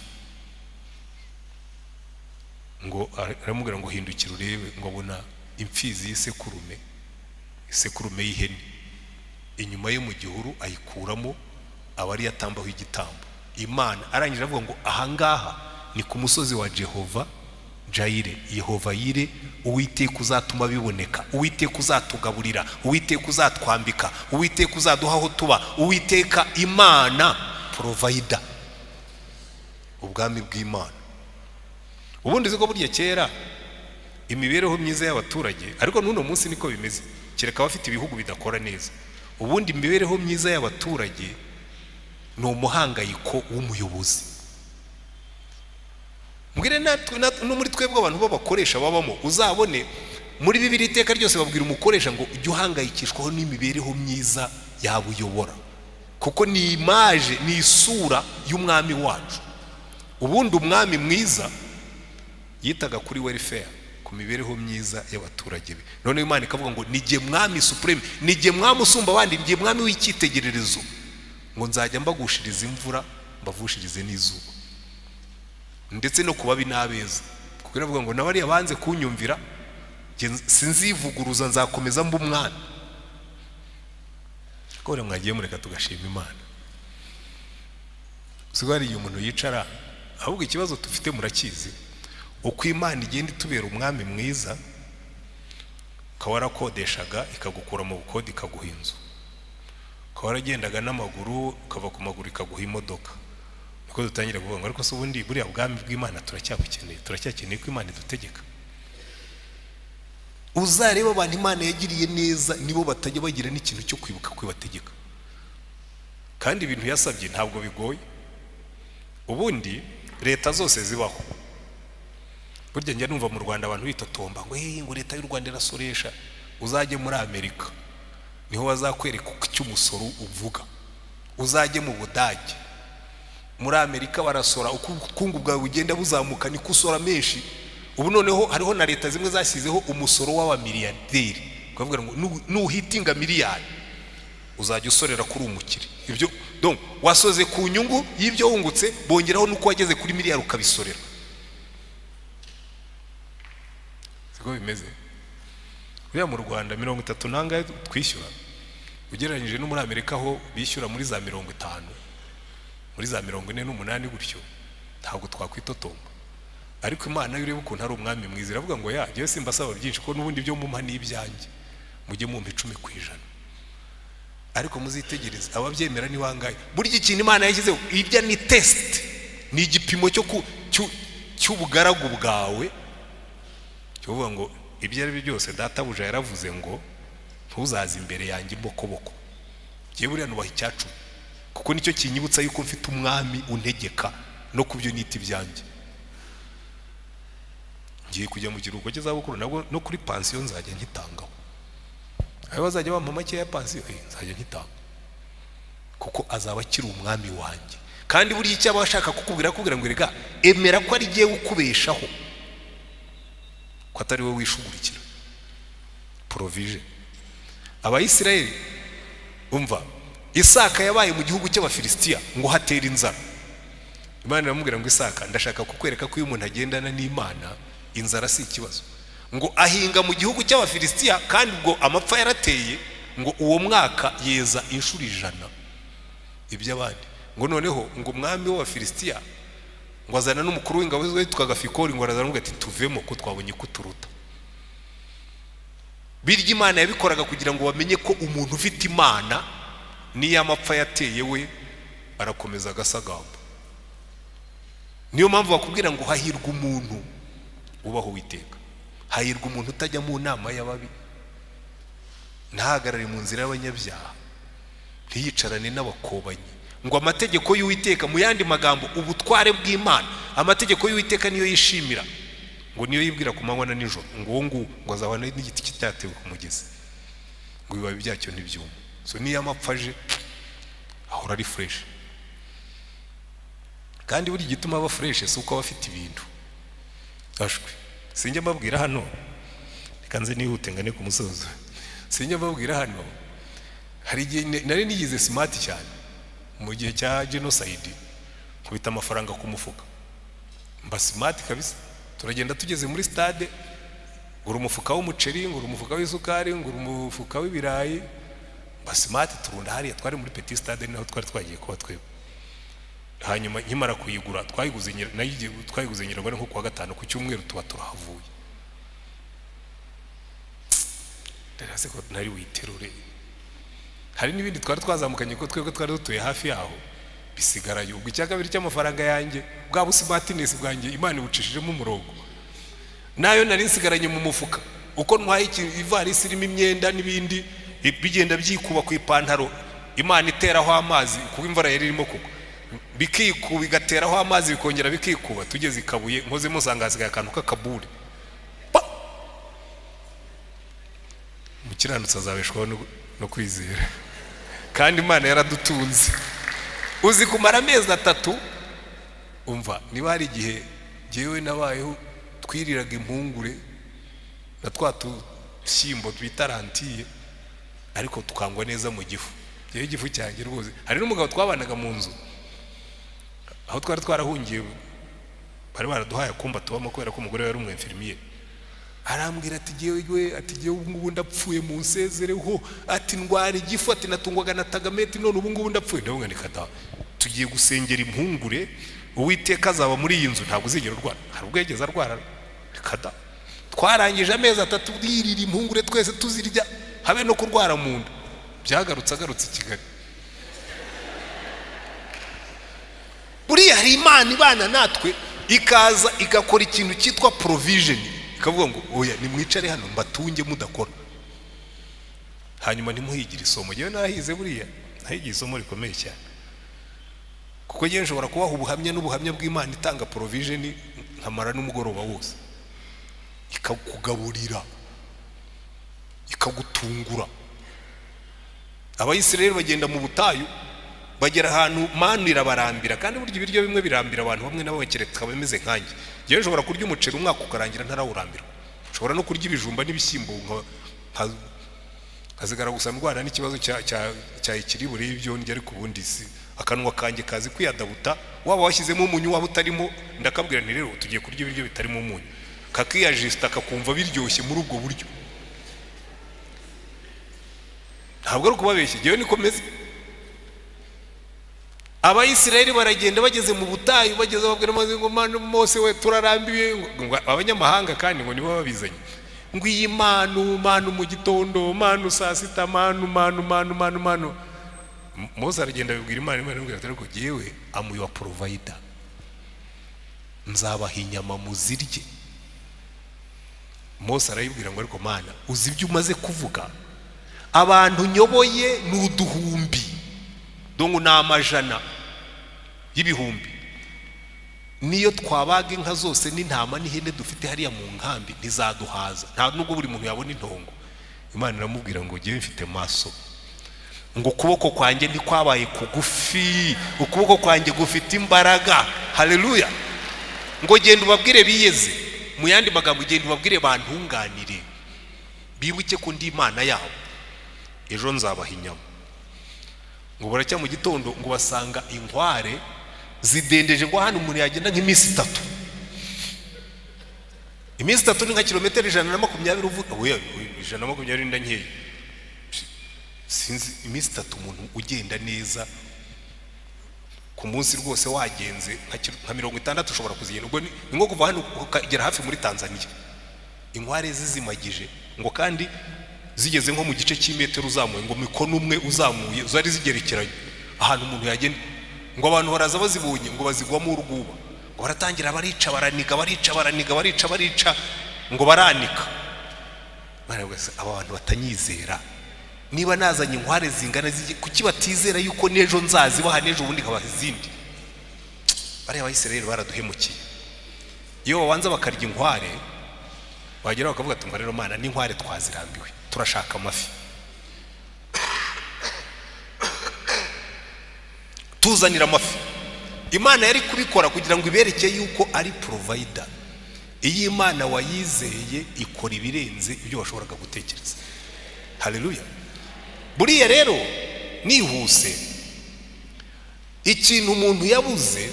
Ngo aramubwira ngo hindukira urebe, ngo abona imfizi y'isekurume, isekurume y'ihene inyuma yo mu gihuru, ayikuramo abari yatambaho igitambo. Imana arangije avuga ngo ahangaha ni ku musozi wa Jehova Jaire, Yehova Yire, Uwiteka uzatuma biboneka, Uwiteka uzatugaburira, Uwiteka uzatwambika, Uwiteka uzaduha aho tuba, Uwiteka Imana provider. Ubwami bw'Imana. Ubundi ziko burya kera imibereho myiza y'abaturage, ariko n'uno munsi niko bimeze, kereka abafite ibihugu bidakora neza. Ubundi imibereho myiza y'abaturage ni umuhangayiko w'umuyobozi. Mbwire no muri twebwe abantu babakoresha babamo, uzabone muri Bibiliya iteka ryose babwira umukoresha ngo ujye uhangayikishwaho n'imibereho myiza yabuyobora, kuko ni image, ni isura y'umwami wacu. Ubundi umwami mwiza yitaga kuri welfare, ku mibereho myiza y'abaturage be. None Imana ikavuga ngo nijye mwami supreme, nijye mwami usumba abandi, nijye mwami w'icyitegererezo, ngo nzajya mbagushiriza imvura mbavushirize n'izuba, ndetse no kubabi n'abeza. Kuko iravuga ngo nabariya banze kunyumvira sinzivuguruza, nzakomeza mba umwana. Ko mwagiye mureka tugashima Imana. Sigari iyo umuntu yicara, ahubwo ikibazo dufite murakizi, uko Imana igenda itubera umwami mwiza, kawarakodeshaga ikagukura mu bukodi ikaguha inzu, kawaragendaga n'amaguru ukava ku maguru ikaguha imodoka. Niko dutangira kuvuga ngo ariko se ubundi buriya ubwami bw'Imana turacyakeneye ko Imana idutegeka. Uzareba abantu Imana yagiriye neza nibo batajya bagira n'ikintu cyo kwibuka kwibategeka, kandi ibintu yasabye ntabwo bigoye. Ubundi leta zose zibaho, burya njya numva mu Rwanda abantu bitotomba ngo ngo leta y'u Rwanda irasoresha. Uzajye muri Amerika niho bazakwereka icyo umusoro uvuga. Uzajye mu Budage, muri Amerika barasora, uko ubukungu bwawe bugenda buzamuka niko usora menshi. Ubu noneho hariho na leta zimwe zashyizeho umusoro w'abamiliyarderi, kuvuga ngo nuhitinga miliyari uzajya usorera kuri umukire. Ibyo donc wasoze ku nyungu y'ibyo wungutse, bongeraho nuko wageze kuri miliyari ukabisorera. Siko bimeze. Buriya mu Rwanda 30 nangaye twishyura, ugereranyije no muri Amerika aho bishyura muri za 50, muri za 48 gutyo, ntabwo twakwitotomba. Ariko Imana yureba ukuntu ari umwami mwiza, iravuga ngo ya Yesu simbasaba byinshi, ko n'ubundi byo mumpa n'ibyanjye, mujye mumpa 10%. Ariko muzitegereza ababyemera ni bangaye. Burya ikintu Imana yashyizeho ibya ni test, ni igipimo cy'ubugaragu bwawe, cyovuga ngo ibyo ari byo byose databuja yaravuze ngo ntuzaze imbere yanjye imbokoboko. Giye buriya nubaha icyacu, kuko nicyo kinyibutsa yuko mfite umwami untegeka no kubyo niti byanjye. Ngiye kujya mu kiruhuko cy'izabukuru, nabwo no kuri pansiyo nzajya nkitangaho. Ayo bazajya bampa make ya pansiyo nzajya nkitanga, kuko azaba akiri umwami wanjye. Kandi buri icyo abashaka kukubwira ngo rega emera ko ari giye ukubeshaho, ko atari we wishugurikira. Provision. Abayisirayeli umva, Isaka yabaye mu gihugu cy'Abafilisitiya ngo hatera inzara. Imana iramubwira ngo Isaka, ndashaka kukwereka ko iyo umuntu agendana n'Imana inzara si ikibazo. Ngo ahinga mu gihugu cy'Abafilisitiya, kandi ubwo amapfa yarateye, ngo uwo mwaka yeza inshuro 100 iby'abandi. Ngo noneho ngo umwami w'Abafilisitiya ngo azana n'umukuru w'ingabo ze witwaga Fikori, ngo arazana ngo ati tuvemo ko twabonye kuturuta. Birya Imana yabikoraga kugira ngo bamenye ko umuntu ufite Imana niyo amapfa yateye we arakomeza agasagamba. Niyo mpamvu bakubwira ngo hahirwa umuntu ubaho Uwiteka, hahirwa umuntu utajya mu nama y'ababi, ntahagarare mu nzira y'abanyabyaha, ntiyicarane n'abakobanyi. Ngo amategeko y'Uwiteka, mu yandi magambo ubutware bw'Imana, amategeko y'Uwiteka niyo yishimira, ngo niyo yibwira ku manywa na nijoro, ngo azabana n'igiti kitatewe ku mugezi, ngo ibibabi byacyo ntibyuma. So niyo amapfaje ahora ari fresh. Kandi buri gituma aba fresh si uko aba afite ibintu. Ashwe sinjya mbabwira hano, reka nze nihute ngane ku musozo. Sinjya mbabwira hano, hari igihe nari nigize smart cyane mu gihe cya genocide, kubita amafaranga ku mufuka, mba smart kabisa. Turagenda tugeze muri stade, ngura umufuka w'umuceri, ngura umufuka w'isukari, ngura umufuka w'ibirayi, mba smart. Turunda hariya, twari muri petit stade naho twari twagiye kuba twebwe. Hanyuma nkimara kuyigura, twayiguze nyiragwa nko kuwa gatanu, ku cyumweru tuba turahavuye. Ndetse ko nari witerure. Hari n'ibindi twari twazamukanye ko twebwe twari dutuye hafi yaho, bisigaraye. Ubwo icyakabiri cy'amafaranga yanjye, bwa busimatinesi bwanjye Imana ibucishijemo umurongo, nayo nari nsigaranye mu mufuka. Uko ntwaye ivarisi irimo imyenda n'ibindi bigenda byikuba ku ipantaro, Imana iteraho amazi kuko imvura yari irimo kugwa, bikikuba bigateraho amazi bikongera bikikuba. Tugeze ikabuye, nkozemo nsanga hasigaye akantu k'akabure. Umukiranutsi azabeshwaho no kwizera, kandi Imana yaradutunze. Uzi kumara amezi 3, umva, niba hari igihe jewe nabayeho twiriraga impungure na twatushyimbo twitarantiye, ariko tukangwa neza mu gifu. Jewe igifu cyanjye rwose. Hari n'umugabo twabanaga mu nzu, aho twari twarahungiye, bari baraduhaye akumba tubamo kubera ko umugore yari umwinfirmiye. Arambwira ati jewe ubu ngubu ndapfuye mu nsezereho, ati ndwara igifu, ati natungwaga na tagameti, none ubu ngubu ndapfuye. Ndavuga ndi kata, tugiye gusengera impungure, Uwiteka azaba muri iyi nzu, ntabwo uzigera urwara. Hari ubwo yageze arwara. Kata twarangije amezi 3 dirira impungure twese tuzirya, habe no kurwara mu nda. Byagarutse i Kigali. Buriya hari Imana ibana natwe, ikaza igakora ikintu cyitwa provision, ikavuga ngo oya nimwicare hano mbatunge mudakora, hanyuma ntimuhigire isomo. Yewe nahize buriya, nahigiye isomo rikomeye cyane, kuko ngiye nshobora kubaha ubuhamya n'ubuhamya bw'Imana itanga provision nkamara n'umugoroba wose, ikakugaburira, ikagutungura. Abayisirayeli bagenda mu butayu, bagera ahantu manu irabarambira, kandi burya ibiryo bimwe birambira abantu bamwe nabo bakereka bameze nkanjye. Ngiye nshobora kurya umuceri umwaka ukarangira ntarawurambira, nshobora no kurya ibijumba n'ibishyimbo nkazigara gusa ndwara n'ikibazo cya ikiribure y'ibyo ndya, ariko ubundi si akanwa kanjye kazi kwiyadabuta. Waba washyizemo umunyu waba utarimo, ndakabwira nti rero tugiye kurya ibiryo bitarimo umunyu, kakiyajista kakumva biryoshye muri ubwo buryo. Ntabwo ari ukubabeshya, ngewe niko meze. Abayisirayeli baragenda bageze mu butayu, bageze babwira ngo Mose we turarambiwe. Abanyamahanga kandi ngo nibo babizanye, ngo iyi manu mu gitondo, manu saa sita, manu. Mose aragenda abibwira Imana, Imana imubwira ati ariko jewe am your provider, nzabaha inyama muzirye. Mose arayibwira ngo ariko Mana, uzi ibyo umaze kuvuga, abantu nyoboye n'uduhumbi, dongo n'amajana y'ibihumbi, niyo twabaga inka zose n'intama n'ihene dufite hariya mu nkambi ntizaduhaza, nta nubwo buri muntu yabona intongo. Imana iramubwira ngo jewe mfite maso, ngo ukuboko kwanjye ntikwabaye kugufi, ukuboko kwanjye gufite imbaraga. Haleluya. Ngo genda ubabwire biyeze, mu yandi magambo genda ubabwire bantunganire, bibuke ko ndi Imana yabo, ejo nzabaha inyama. Ngo baracya mu gitondo, ngo basanga inkware zidendeje, ngo hano umuntu yagenda nk'iminsi 3. Iminsi 3 ni nka kilometero 120 uvuga, oya 120 ndankeya, sinzi iminsi 3 umuntu ugenda neza ku munsi rwose wagenze nka 60 ushobora kuzigenda. Ubwo ni nko kuva hano ukagera hafi muri Tanzania. Inkware zizimagije, ngo kandi zigeze nko mu gice cy'imetero uzamuye, ngo mikono umwe uzamuye zari zigerekeranye, ahantu umuntu yagenda ngo abantu baraza bazibonye ngo bazigwamo urwuba, ngo baratangira barica baranika ngo baranika. Barabwese aba bantu batanyizera, niba nazanye inkware zingana kuki batizera yuko nejo nzazibaha nejo ubundi kabaha izindi. Bari abayisirayeli baraduhemukiye. Iyo babanza bakarya inkware bagera bakavuga ati rero mana n'inkware twazirambiwe turashaka amafi, tuzanira amafi. Imana yari kubikora kugira ngo iberekeye yuko ari provider. Iyi Imana wayizeye ikora ibirenze ibyo washoboraga gutekereza. Haleluya. Buriya rero nihuse ikintu umuntu yabuze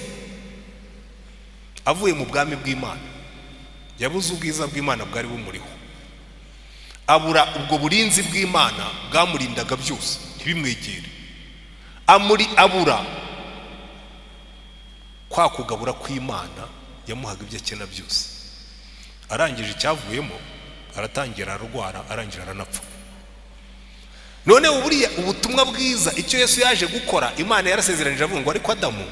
avuye mu bwami bw'Imana, yabuze ubwiza bw'Imana bwari bumuriho, abura ubwo burinzi bw'Imana bwamurindaga byose ntibimwegere, abura kwa kugabura kw'Imana yamuhaga ibyo akena byose. Arangije icyavuyemo aratangira ararwara, arangira aranapfa. None buriya ubutumwa bwiza icyo Yesu yaje gukora, Imana yarasezeranije avuga ngo ariko Adamu,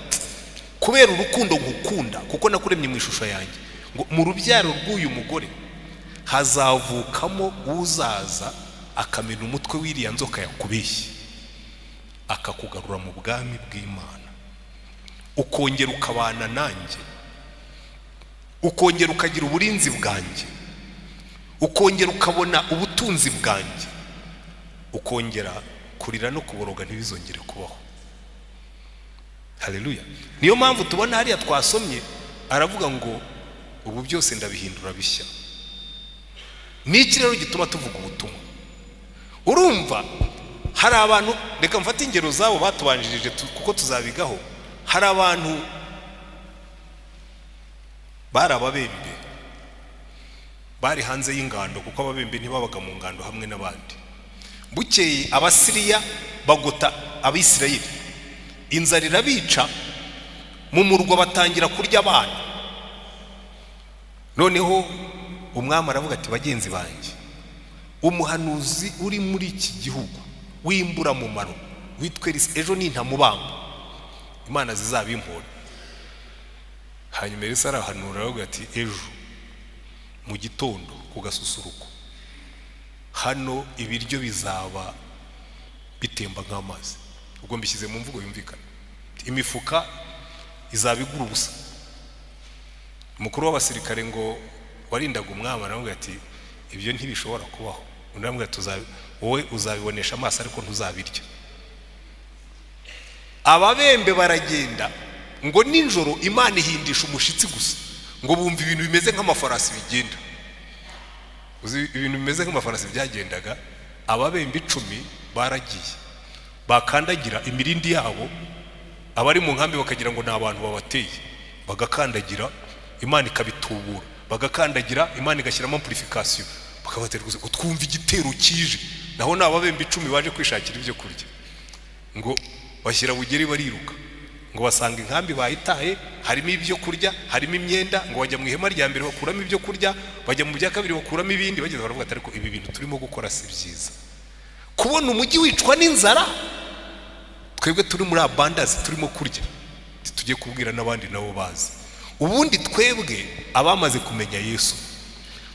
kubera urukundo ngukunda kuko nakuremye mu ishusho yanjye, ngo mu rubyaro rw'uyu mugore hazavukamo uzaza akamena umutwe w'iriya nzoka yakubeshye, akakugarura mu bwami bw'Imana, ukongera ukabana nanjye, ukongera ukagira uburinzi bwanjye, ukongera ukabona ubutunzi bwanjye, ukongera kurira no kuboroga ntibizongere kubaho. Haleluya. Niyo mpamvu tubona hariya twasomye aravuga ngo ubu byose ndabihindura bishya. Niki rero gituma tuvuga ubutumwa? Urumva hari abantu, reka mfate ingero zabo batubanjirije kuko tuzabigaho. Hari abantu bari ababembe, bari hanze y'ingando kuko ababembe ntibabaga mu ngando hamwe n'abandi. Bukeye Abasiriya bagota Abisirayeli, inzara irabica, mu murwa batangira kurya abana. Noneho umwami aravuga ati bagenzi banjye, umuhanuzi uri muri iki gihugu w'imbura mu maro witwa Elisa, ejo nintamubamba Imana zizabimpora. Hanyuma Elisa arahanura aravuga ati ejo mu gitondo ku gasusuruko hano ibiryo bizaba bitemba nk'amazi. Ubwo mbishyize mu mvugo yumvikana, imifuka izaba igura ubusa. Umukuru w'abasirikare ngo warindaga umwami aravuga ati ibyo ntibishobora kubaho. Undi ati wowe uzabibonesha amaso ariko ntuzabirya. Ababembe baragenda ngo ninjoro Imana ihindisha umushitsi gusa, ngo bumva ibintu bimeze nk'amafarasi bigenda. Uzi ibintu bimeze nk'amafarasi byagendaga. Ababembe 10 baragiye bakandagira imirindi yabo, abari mu nkambi bakagira ngo n'abantu babateye, bagakandagira Imana ikabitubura, bagakandagira Imana igashyiramo amplification, bakabatera gusa utwumva igitero kije. Naho n'ababembe 10 baje kwishakira ibyo kurya, ngo bashyira bugeri bariruka, ngo basanga inkambi bayitaye, harimo ibyo kurya, harimo imyenda, ngo bajya mu ihema rya mbere bakuramo ibyo kurya, bajya mu bya kabiri bakuramo ibindi, bageze baravuga ati ariko ibi bintu turimo gukora si byiza. Kubona umujyi wicwa n'inzara, twebwe turi muri abundance turimo kurya, tujye kubwira n'abandi nabo bazi. Ubundi twebwe abamaze kumenya Yesu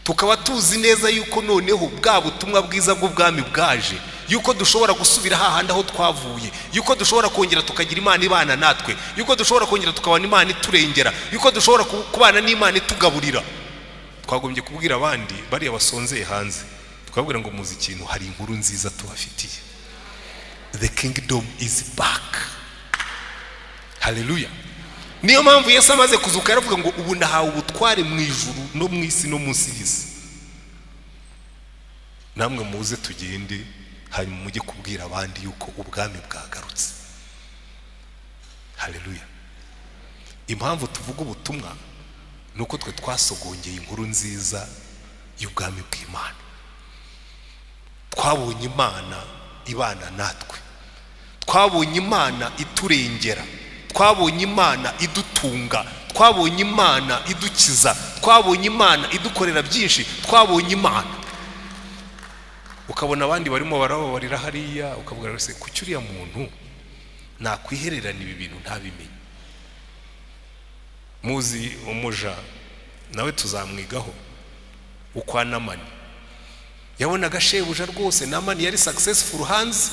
tukaba tuzi neza yuko noneho bwa butumwa bwiza bw'ubwami bwaje, yuko dushobora gusubira hahandi aho twavuye, yuko dushobora kongera tukagira Imana ibana natwe, yuko dushobora kongera tukabana Imana iturengera, yuko dushobora kubana n'Imana itugaburira. Twagombye kubwira abandi bari abasonzeye hanze, twabwira ngo muzi ikintu, hari inkuru nziza tubafitiye. The kingdom is back. Hallelujah. Niyo mpamvu Yesu amaze kuzuka yaravuga ngo ubu nahawe ubutware mu ijuru no mu isi no munsi y'isi. Namwe muze tugende hanyuma mujye kubwira abandi yuko ubwami bwagarutse. Hallelujah. Impamvu tuvuga ubutumwa nuko twe twasogongeye inkuru nziza y'ubwami bw'Imana. Twabonye Imana ibana natwe, twabonye Imana iturengera, twabonye Imana idutunga, twabonye Imana idukiza, twabonye Imana idukorera byinshi, twabonye Imana. Ukabona abandi barimo barababarira hariya, ukavuga rese kuki uriya muntu nakwihererana ibi bintu ntabimenye. Muzi umuja nawe tuzamwigaho ukwa Namani. Yabonaga shebuja rwose, Namani yari successful hanze,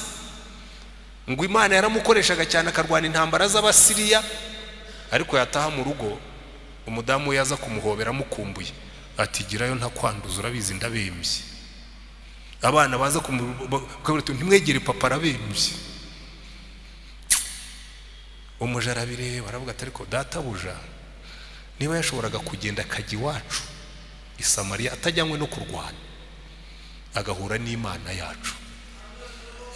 ngo Imana yaramukoreshaga cyane akarwana intambara z'Abasiriya, ariko yataha mu rugo umudamu yaza kumuhobera amukumbuye ati girayo ntakwanduza urabizi ndabembye. Abana baza kumubwira ntimwegere papa arabembye. Umuja arabireba aravuga ati ariko databuja niba yashoboraga kugenda akajya iwacu i Samariya atajyanywe no kurwana agahura n'Imana yacu,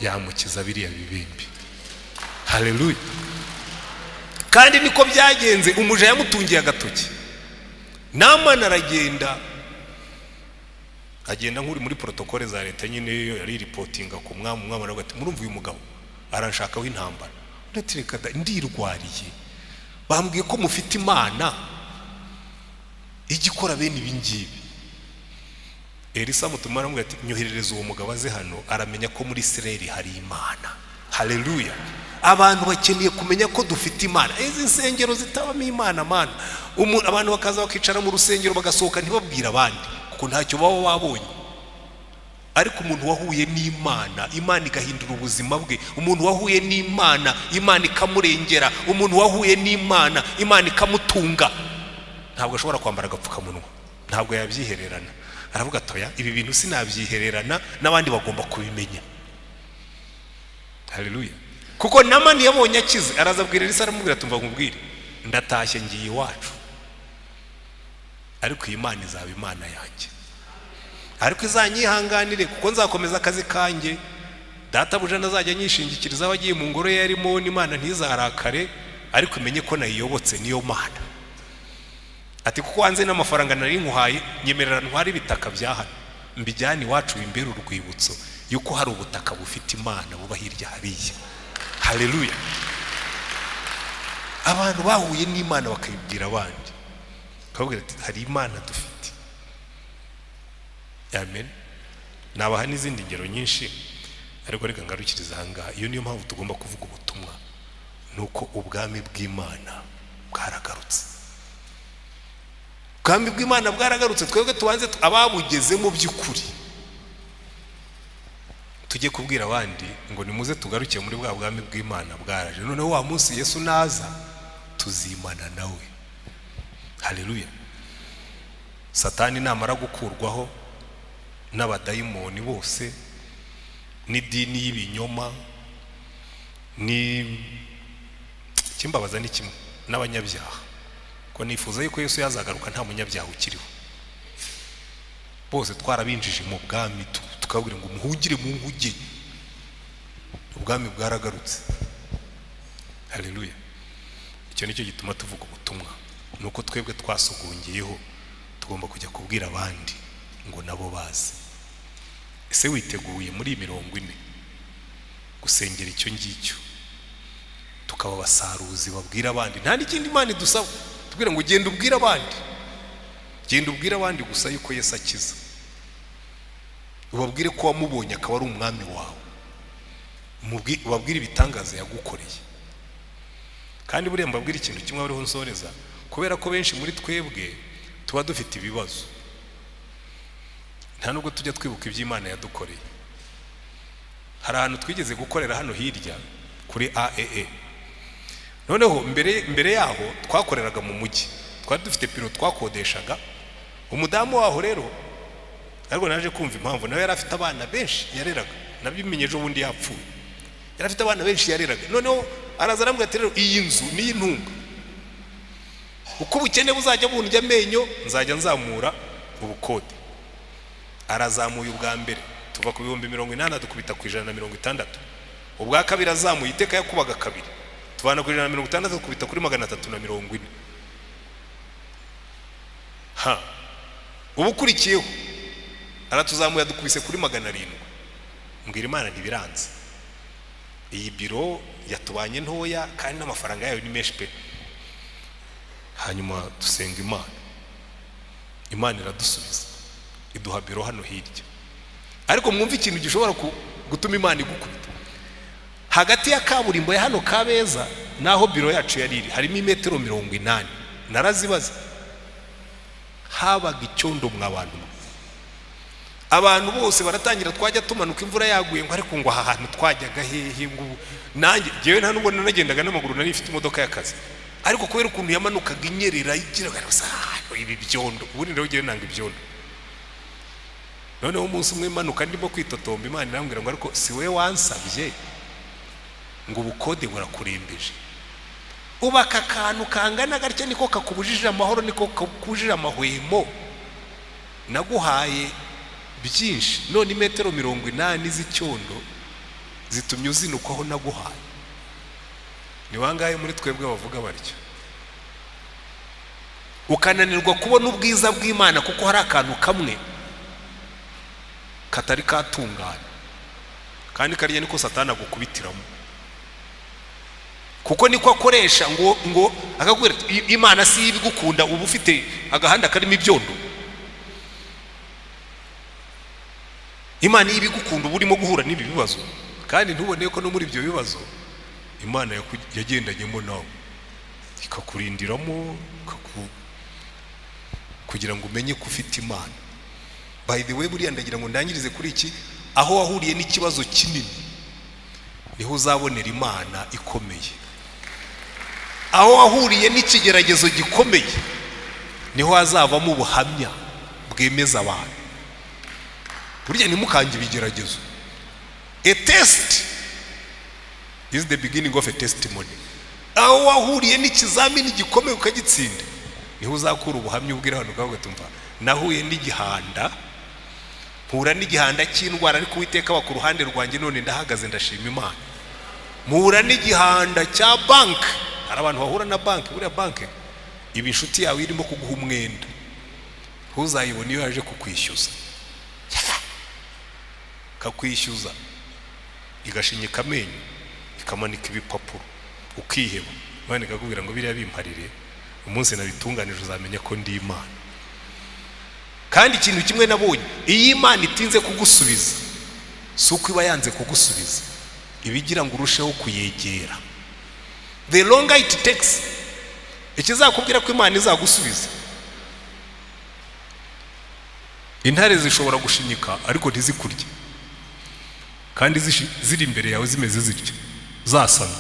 yamukiza biriya bibembe. Haleluya. Kandi niko byagenze, umuja yamutungiye agatoki. Namani agenda nk'uri muri protokole za leta nyine, yari reportinga ku mwami. Umwami aravuga ati murumva uyu mugabo aranshakaho intambara. Ndatireka ndirwariye, bambwiye ko mufite Imana igikora bene ibi ngibi. Elisa mutuma aramubwira ati nyoherereza uwo mugabo aze hano, aramenya ko muri Isirayeli hari Imana. Haleluya. Abantu bakeneye kumenya ko dufite Imana. Izi nsengero zitabamo Imana mana, abantu bakaza bakicara mu rusengero bagasohoka ntibabwira abandi kuko ntacyo baba babonye. Ariko umuntu wahuye n'Imana, Imana igahindura ubuzima bwe. Umuntu wahuye n'Imana, Imana ikamurengera. Umuntu wahuye n'Imana, Imana ikamutunga. Ntabwo ashobora kwambara agapfukamunwa, ntabwo yabyihererana. Aravuga atoya ibi bintu sinabyihererana, n'abandi bagomba kubimenya. Haleluya. Kuko Namani yabonye akize, araza abwira Elisa aramubwira tumva nkubwire ndatashye ngiye iwacu, ariko Imana izaba Imana yanjye, ariko izanyihanganire kuko nzakomeza akazi kanjye. Databuja nazajya nyishingikiriza abagiye mu ngoro ye yarimo, n'Imana ntizarakare, ariko imenye ko nayiyobotse niyo Mana. Ati kuko wanze n'amafaranga nari nkuhaye, nyemerera ntwari ibitaka bya hano mbijyane iwacu bimbere urwibutso yuko hari ubutaka bufite Imana buba hirya hariya. Haleluya. Abantu bahuye n'Imana bakayibwira abandi, bakabwira ati hari Imana dufite. Amen. Nabaha n'izindi ngero nyinshi, ariko reka ngarukiriza ahangaha. Iyo niyo mpamvu tugomba kuvuga ubutumwa, nuko ubwami bw'Imana bwaragarutse. Ubwami bw'Imana bwaragarutse, twebwe tubanze ababugeze mu by'ukuri tujye kubwira abandi ngo nimuze tugaruke muri bwa bwami bw'Imana bwaraje. Noneho wa munsi Yesu naza tuzimana nawe. Haleluya. Satani namara gukurwaho n'abadayimoni bose n'idini y'ibinyoma ni kimbabaza ni kimwe n'abanyabyaha, ko nifuza yuko Yesu yazagaruka nta munyabyaha ukiriho. Bose twarabinjije mu bwami tukabwira ngo muhungire mu nguge. Ubwami bwaragarutse. Haleluya. Icyo nicyo gituma tuvuga ubutumwa, nuko twebwe twasugungiyeho tugomba kujya kubwira abandi ngo nabo bazi. Ese witeguye muri 40 gusengera icyo ngicyo, tukaba basaruzi babwira abandi? Nta n'ikindi Imana idusaba, tubwira ngo genda ubwira abandi, genda ubwira abandi gusa yuko Yesu akiza. Ubabwire ko wamubonye akaba ari umwami wawe, ubabwire ibitangaza yagukoreye. Kandi buriya mbabwire ikintu kimwe bariho nsoreza, kubera ko benshi muri twebwe tuba dufite ibibazo, nta nubwo tujya twibuka iby'Imana yadukoreye. Hari ahantu twigeze gukorera hano hirya kuri AAA. Noneho mbere yaho twakoreraga mu mujyi, twari dufite piro twakodeshaga. Umudamu waho rero ariko naje kumva impamvu, nawe yari afite abana benshi yareraga, nabimenyeje ubundi yapfuye. Yari afite abana benshi yareraga. Noneho araza arambwira ati rero iyi nzu ni intunga, uko ubukene buzajya bundya amenyo nzajya nzamura ubukode. Arazamuye ubwa mbere tuva ku 80 dukubita ku 160. Ubwa kabiri azamuye iteka yakubaga kabiri, tuvana ku 160 dukubita kuri 340. Ubukurikiyeho aratuzamuye dukubise kuri 700. Mbwira Imana ntibiranze, iyi biro yatubanye ntoya kandi n'amafaranga yayo ni menshi pe. Hanyuma dusenga Imana iradusubiza, iduha biro hano hirya. Ariko mwumva ikintu gishobora gutuma Imana igukubita. hagati ya kaburimbo ya hano Kabeza naho biro yacu yari iri harimo imetero 80. Narazibaza, habaga icyondo abantu bose baratangira, twajya tumanuka imvura yaguye ngo ariko ngo aha hantu twajyaga hehe, ngo nanjye jewe nta nubwo nanagendaga n'amaguru, nari mfite imodoka y'akazi, ariko kubera ukuntu yamanukaga inyerera igiraga ibi byondo, ubundi rero jewe nanga ibyondo. Noneho umunsi umwe manuka ndimo kwitotomba, Imana irambwira ngo ariko si we wansabye ngo ubukode burakurembeje, ubaka akantu kangana gatya niko kakubujije amahoro, niko kakubujije amahwemo, naguhaye byinshi, none imetero 80 z'icyondo zitumye uzinukwaho naguhaye. Ni bangahe muri twebwe bavuga baryo, ukananirwa kubona ubwiza bw'Imana kuko hari akantu kamwe katari katungana, kandi kariya niko Satani agukubitiramo, kuko niko akoresha ngo akakubwira Imana si ibigukunda, uba ufite agahanda karimo ibyondo. Imana ibigukunda uba urimo guhura n'ibi bibazo, kandi ntubone ko no muri ibyo bibazo Imana yagendanyemo nawe ikakurindiramo kugira ngo umenye ko ufite Imana. By the way, buriya ndagira ngo ndangirize kuri iki, aho wahuriye n'ikibazo kinini niho uzabonera Imana ikomeye. Aho wahuriye n'ikigeragezo gikomeye niho hazavamo ubuhamya bwemeza abantu. Burya ntimukange ibigeragezo. A test is the beginning of a testimony. Aho wahuriye n'ikizamini gikomeye ukagitsinda niho uzakura ubuhamya ubwira abantu bwawe ugatumva nahuye n'igihanda, mpura n'igihanda cy'indwara, ariko Uwiteka wa ku ruhande rwanjye none ndahagaze ndashima Imana. Mpura n'igihanda cya bank, hari abantu bahura na bank, buriya bank ibi inshuti yawe irimo kuguha umwenda, ntuzayibone iyo yaje kukwishyuza, kakwishyuza igashinyika amenyo ikamanika ibipapuro ukiheba, Imana ikakubwira ngo biriya bimparire, umunsi nabitunganije uzamenya ko ndi Imana. Kandi ikintu kimwe nabonye, iyo Imana itinze kugusubiza si uko iba yanze kugusubiza, ibigira ngo urusheho kuyegera. The longer it takes, ikizakubwira ko Imana izagusubiza. Intare zishobora gushinyika ariko ntizikurye, kandi ziri imbere yawe zimeze zityo zasamye,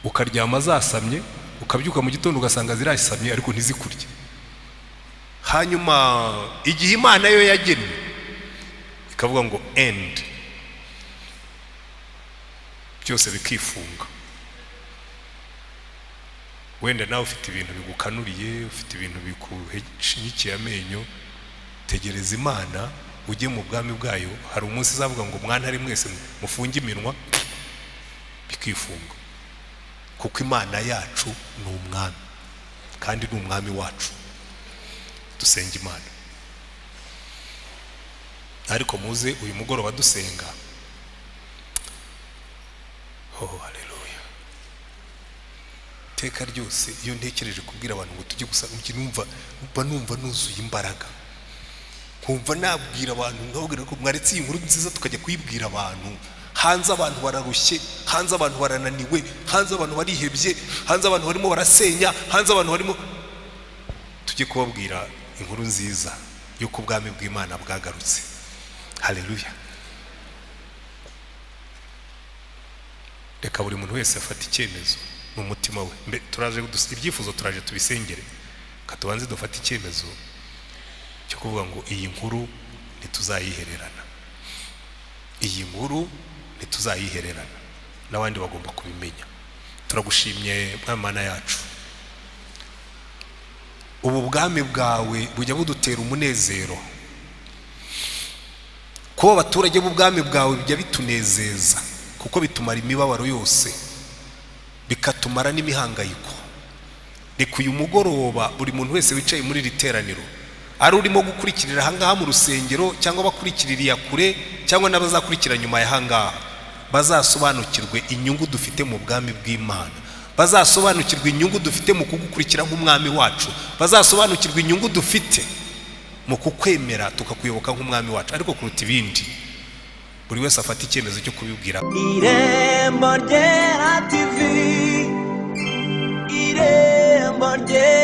ukaryama zasamye, ukabyuka mu gitondo ugasanga zirasamye ariko ntizikurye. Hanyuma igihe Imana yo yagennye ikavuga ngo end, byose bikifunga. Wenda nawe ufite ibintu bigukanuriye, ufite ibintu bikuhinyikiye amenyo, tegereza Imana ujye mu bwami bwayo. Hari umunsi izavuga ngo mwana ari mwese mufunge iminwa, bikifunga, kuko Imana yacu ni umwami, kandi ni umwami wacu. Dusenga Imana. Ariko muze uyu mugoroba dusenga. Oh haleluya. Teka ryose iyo ntekereje kubwira abantu ngo tujye gusa, numva nuzuye imbaraga, kumva nabwira abantu ngabwira ko mwaretse iyi nkuru nziza tukajya kuyibwira abantu. Hanze abantu bararushye, hanze abantu barananiwe, hanze abantu barihebye, hanze abantu barimo barasenya, hanze abantu barimo, tujye kubabwira inkuru nziza yuko ubwami bw'Imana bwagarutse. Haleluya. Reka buri muntu wese afata icyemezo mu mutima we. Turaje ibyifuzo turaje tubisengere, katubanze dufata icyemezo cyo kuvuga ngo iyi nkuru ntituzayihererana, iyi nkuru ntituzayihererana, n'abandi bagomba kubimenya. Turagushimye Mana yacu, ubu bwami bwawe bujya budutera umunezero, kuba abaturage b'ubwami bwawe bijya bitunezeza, kuko bitumara imibabaro yose, bikatumara n'imihangayiko. Reka uyu mugoroba buri muntu wese wicaye muri iri teraniro, ari urimo gukurikirira ahangaha mu rusengero cyangwa bakurikirira kure cyangwa n'abazakurikira nyuma y'ahangaha, bazasobanukirwe inyungu dufite mu bwami bw'Imana, bazasobanukirwa inyungu dufite mu kugukurikira nk'umwami wacu, bazasobanukirwa inyungu dufite mu kukwemera tukakuyoboka nk'umwami wacu. Ariko kuruta ibindi, buri wese afata icyemezo cyo kubibwira. Irembo ryera TV, irembo ryera